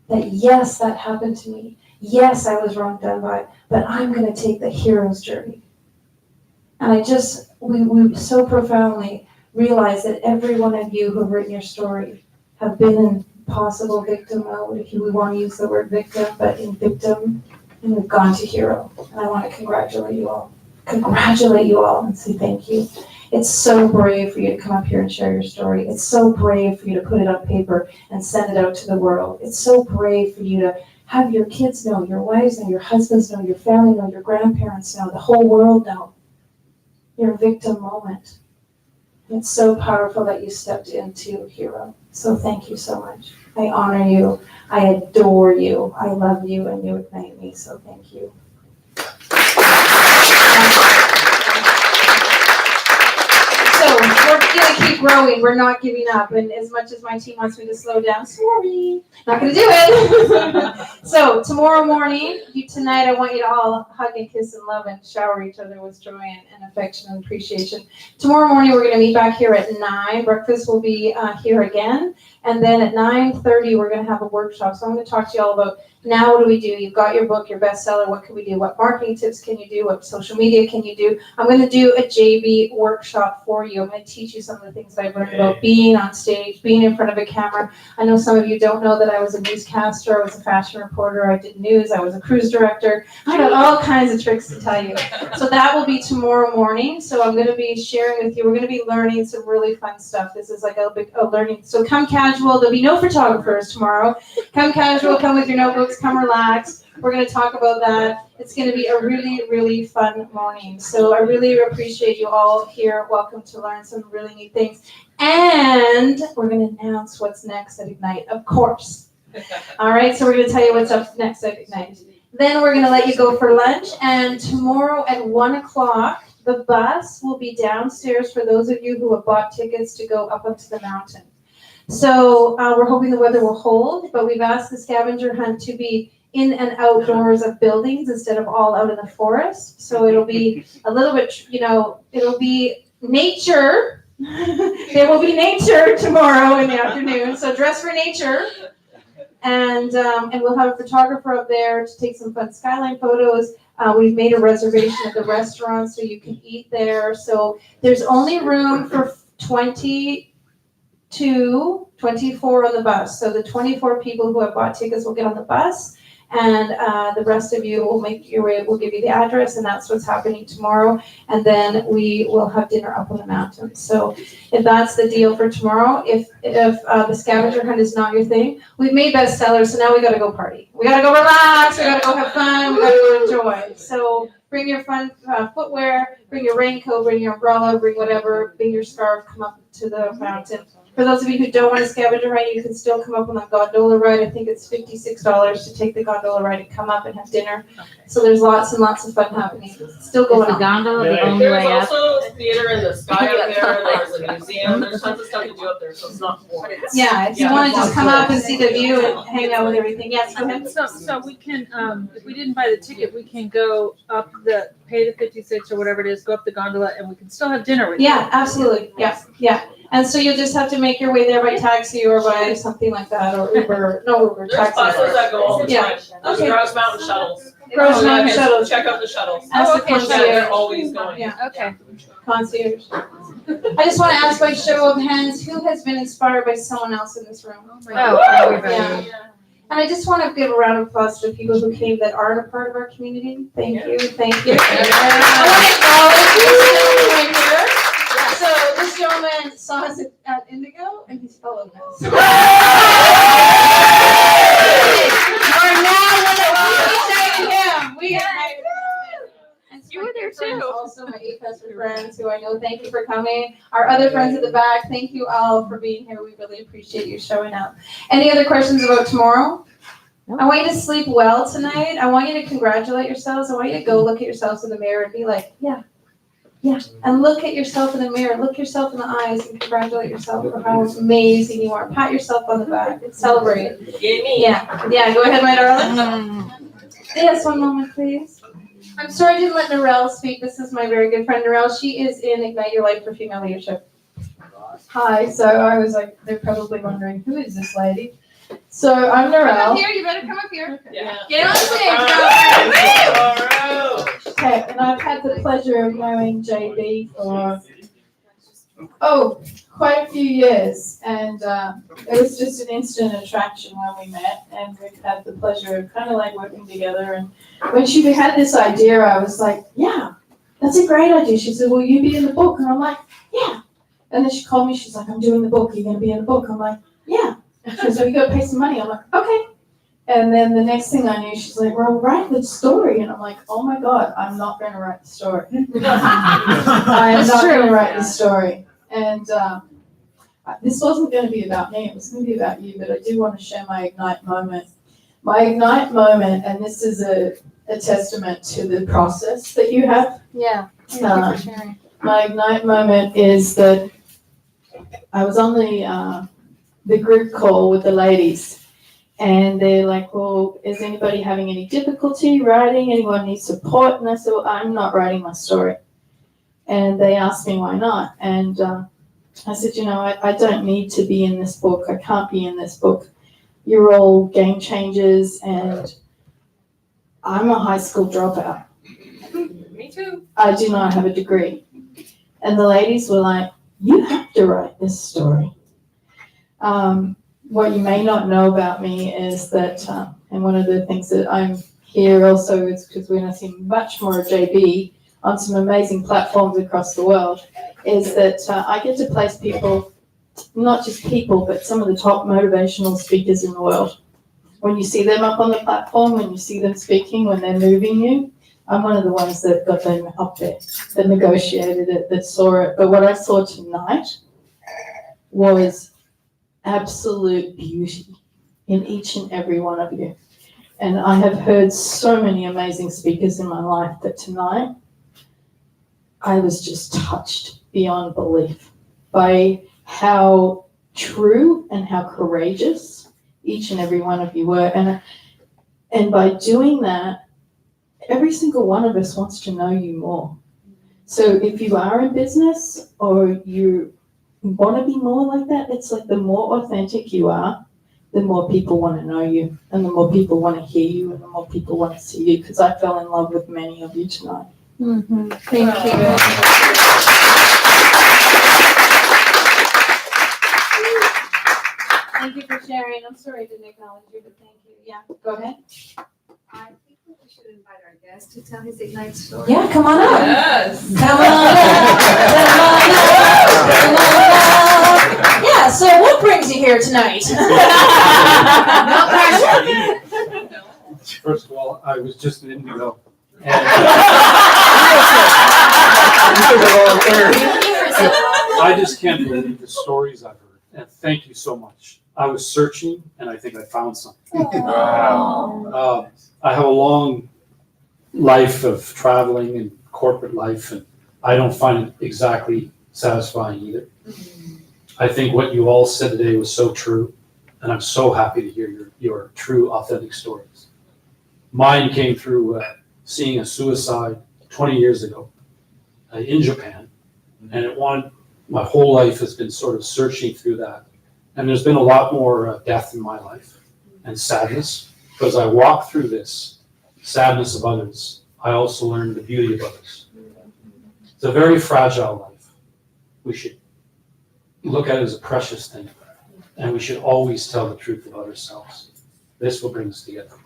That yes, that happened to me. Yes, I was wrong done by, but I'm going to take the hero's journey. And we so profoundly realize that every one of you who have written your story have been in possible victim mode, if we want to use the word victim, but in victim, and we've gone to hero. And I want to congratulate you all and say thank you. It's so brave for you to come up here and share your story. It's so brave for you to put it on paper and send it out to the world. It's so brave for you to have your kids know, your wives know, your husbands know, your family know, your grandparents know, the whole world know your victim moment. It's so powerful that you stepped into hero. So thank you so much. I honor you. I adore you. I love you, and you ignite me. So thank you. So we're going to keep growing. We're not giving up. And as much as my team wants me to slow down, sorry, not going to do it. So tomorrow morning, tonight, I want you to all hug and kiss and love and shower each other with joy and affection and appreciation. Tomorrow morning, we're going to meet back here at 9. Breakfast will be here again. And then at 9:30, we're going to have a workshop. So I'm going to talk to you all about, now what do we do? You've got your book, your bestseller. What can we do? What marketing tips can you do? What social media can you do? I'm going to do a JB workshop for you. I'm going to teach you some of the things that I've learned about being on stage, being in front of a camera. I know some of you don't know that I was a newscaster. I was a fashion reporter. I did news. I was a cruise director. I got all kinds of tricks to tell you. So that will be tomorrow morning. So I'm going to be sharing with you. We're going to be learning some really fun stuff. This is like a learning. So come casual. There'll be no photographers tomorrow. Come casual. Come with your notebooks. Come relax. We're going to talk about that. It's going to be a really, really fun morning. So I really appreciate you all here. Welcome to learn some really neat things. And we're going to announce what's next at Ignite, of course. All right, so we're going to tell you what's up next at Ignite. Then we're going to let you go for lunch. And tomorrow at 1 o'clock, the bus will be downstairs for those of you who have bought tickets to go up onto the mountain. So we're hoping the weather will hold, but we've asked the scavenger hunt to be in and outdoors of buildings instead of all out in the forest. So it'll be a little bit, it'll be nature. There will be nature tomorrow in the afternoon. So dress for nature. And we'll have a photographer up there to take some fun skyline photos. We've made a reservation at the restaurant so you can eat there. So there's only room for 24 on the bus. So the 24 people who have bought tickets will get on the bus, And the rest of you will make your way, we'll give you the address, and that's what's happening tomorrow. And then we will have dinner up on the mountain. So if that's the deal for tomorrow, if the scavenger hunt is not your thing, we've made bestsellers, so now we gotta go party. We gotta go relax, we gotta go have fun, we gotta go enjoy. So bring your fun footwear, bring your raincoat, bring your umbrella, bring whatever, bring your scarf, come up to the mountain. For those of you who don't want a scavenger hunt, you can still come up on that gondola ride. I think it's $56 to take the gondola ride and come up and have dinner. So there's lots and lots of fun happening. It's still going on. Gondola the only way up. There's also theater in the sky up there. There's a museum. There's tons of stuff to do up there, so it's not boring. Yeah, if you want to just come up and see the view and hang out with everything. Yes, go ahead. So we can, if we didn't buy the ticket, we can go up pay the 56 or whatever it is, go up the gondola, and we can still have dinner with you. Yeah, absolutely. Yeah, yeah. And so you'll just have to make your way there by taxi or by something like that, or Uber. No, Uber, There's taxi. buses that go all the Yeah. time. There's Okay. Grouse Mountain shuttles. Grouse Mountain shuttles. Check out the shuttles. Ask the Yeah, concierge. they're always going. Yeah. Okay. Concierge. I just want to ask by show of hands, who has been inspired by someone else in this room? everybody. Yeah. And I just want to give a round of applause to people who came that aren't a part of our community. Thank you, thank you. I want to acknowledge this gentleman right here. So this gentleman saw us at Indigo, and he's followed us. Or now we're igniting him. We ignited him. And you were there too. Also, my AFESR friends who I know, thank you for coming. Our other friends at the back, thank you all for being here. We really appreciate you showing up. Any other questions about tomorrow? I want you to sleep well tonight. I want you to congratulate yourselves. I want you to go look at yourselves in the mirror and be like, yeah. Yeah, and look at yourself in the mirror. Look yourself in the eyes and congratulate yourself for how amazing you are. Pat yourself on the back and celebrate. Yeah, yeah. Go ahead, my darling. Yes, one moment, please. I'm sorry I didn't let Narelle speak. This is my very good friend Narelle. She is in Ignite Your Life for Female Leadership. Hi. So I was like, they're probably wondering, who is this lady? So I'm Narelle. Come up here. You better come up here. Yeah. Get on stage, girl. Okay, and I've had the pleasure of knowing JB for quite a few years, and it was just an instant attraction when we met, and we've had the pleasure of kind of like working together. And when she had this idea, I was like, yeah, that's a great idea. She said, will you be in the book? And I'm like, yeah. And then she called me. She's like, I'm doing the book. Are you going to be in the book? I'm like, yeah. She said, well, you got to pay some money. I'm like, okay. And then the next thing I knew, she's like, well, write the story. And I'm like, oh my God, I'm not going to write the story. I am not going to write the story. And this wasn't going to be about me. It was going to be about you. But I do want to share my Ignite moment. My Ignite moment, and this is a testament to the process that you have. Yeah. Thank you for sharing. My Ignite moment is that I was on the group call with the ladies. And they're like, well, is anybody having any difficulty writing? Anyone need support? And I said, well, I'm not writing my story. And they asked me why not. And I said, I don't need to be in this book. I can't be in this book. You're all game changers, and I'm a high school dropout. Me too. I do not have a degree. And the ladies were like, you have to write this story. What you may not know about me is that, and one of the things that I'm here also is because we're going to see much more of JB on some amazing platforms across the world, is that I get to place people, not just people, but some of the top motivational speakers in the world. When you see them up on the platform, when you see them speaking, when they're moving you, I'm one of the ones that got them up there, that negotiated it, that saw it. But what I saw tonight was absolute beauty in each and every one of you. And I have heard so many amazing speakers in my life that tonight I was just touched beyond belief by how true and how courageous each and every one of you were. And by doing that, every single one of us wants to know you more. So if you are in business or you want to be more like that, it's like the more authentic you are, the more people want to know you, and the more people want to hear you, and the more people want to see you, because I fell in love with many of you tonight. Mm-hmm. Thank you. Thank you for sharing. I'm sorry I didn't acknowledge you, but thank you. Yeah, go ahead. I think we should invite our guest to tell his Ignite story. Yeah, come on up. Yes. Come on up. Yeah, so what brings you here tonight? No pressure. First of all, I was just an Indigo. I just can't believe the stories I've heard, and thank you so much. I was searching, and I think I found something. Wow. I have a long life of traveling and corporate life, and I don't find it exactly satisfying either. I think what you all said today was so true, and I'm so happy to hear your true, authentic stories. Mine came through seeing a suicide 20 years ago in Japan, and my whole life has been sort of searching through that. And there's been a lot more death in my life and sadness, because I walk through this sadness of others. I also learn the beauty of others. It's a very fragile life. We should look at it as a precious thing, and we should always tell the truth of ourselves. This will bring us together.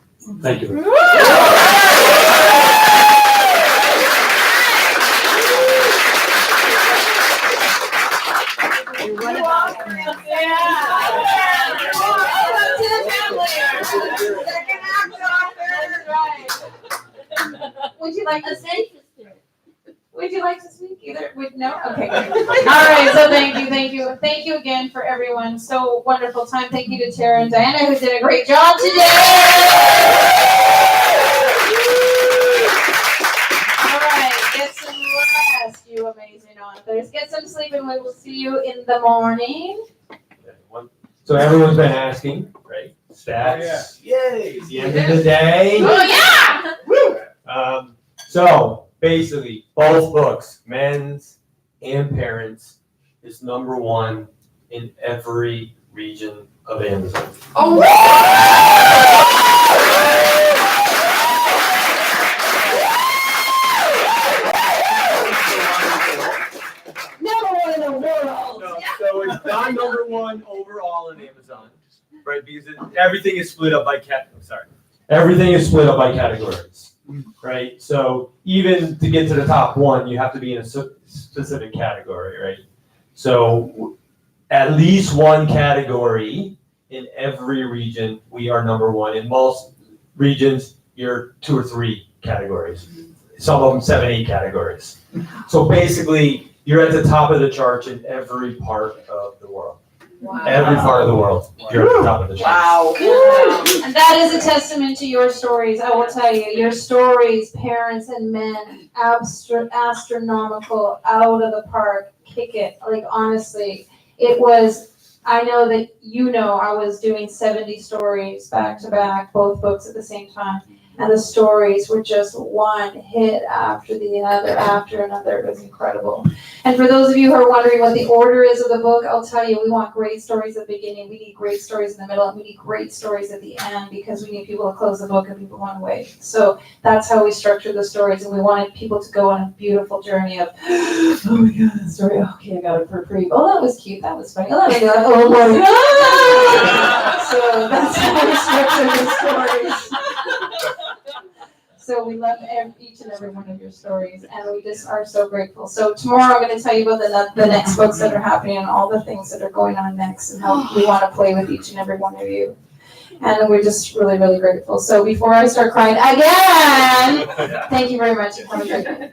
Thank you very much. Would you like to speak? Would you like to speak? Either would no? Okay. All right. So thank you again for everyone. So wonderful time. Thank you to Tara and Diana, who did a great job today. All right, get some rest, you amazing authors. Get some sleep, and we will see you in the morning. So everyone's been asking, right? Stats. Yay! It's the end of the day. Oh yeah! Woo! So basically, both books, Men's and Parents, is #1 in every region of Amazon. Oh! #1 in the world. No, so it's not #1 overall in Amazon, right? Because everything is split up by Everything is split up by categories, right? So even to get to the top 1, you have to be in a specific category, right? So at least one category in every region, we are #1. In most regions, you're 2 or 3 categories. Some of them 7, 8 categories. So basically, you're at the top of the charts in every part of the world. Wow. Every part of the world, you're at the top of the charts. Wow. And that is a testament to your stories. I will tell you, your stories, Parents and Men, astronomical, out of the park, kick it. Like honestly, it was, I know that I was doing 70 stories back to back, both books at the same time. And the stories were just one hit after the other, after another. It was incredible. And for those of you who are wondering what the order is of the book, I'll tell you, we want great stories at the beginning, we need great stories in the middle, and we need great stories at the end, because we need people to close the book and people want to wait. So that's how we structured the stories, and we wanted people to go on a beautiful journey of, oh my god, that story, okay, I got it for free. Oh, that was cute, that was funny. Oh my god, oh my god. So that's how we structured the stories. So we love each and every one of your stories, and we just are so grateful. So tomorrow I'm going to tell you about the next books that are happening and all the things that are going on next, and how we want to play with each and every one of you. And we're just really, really grateful. So before I start crying again, thank you very much. Have a great day.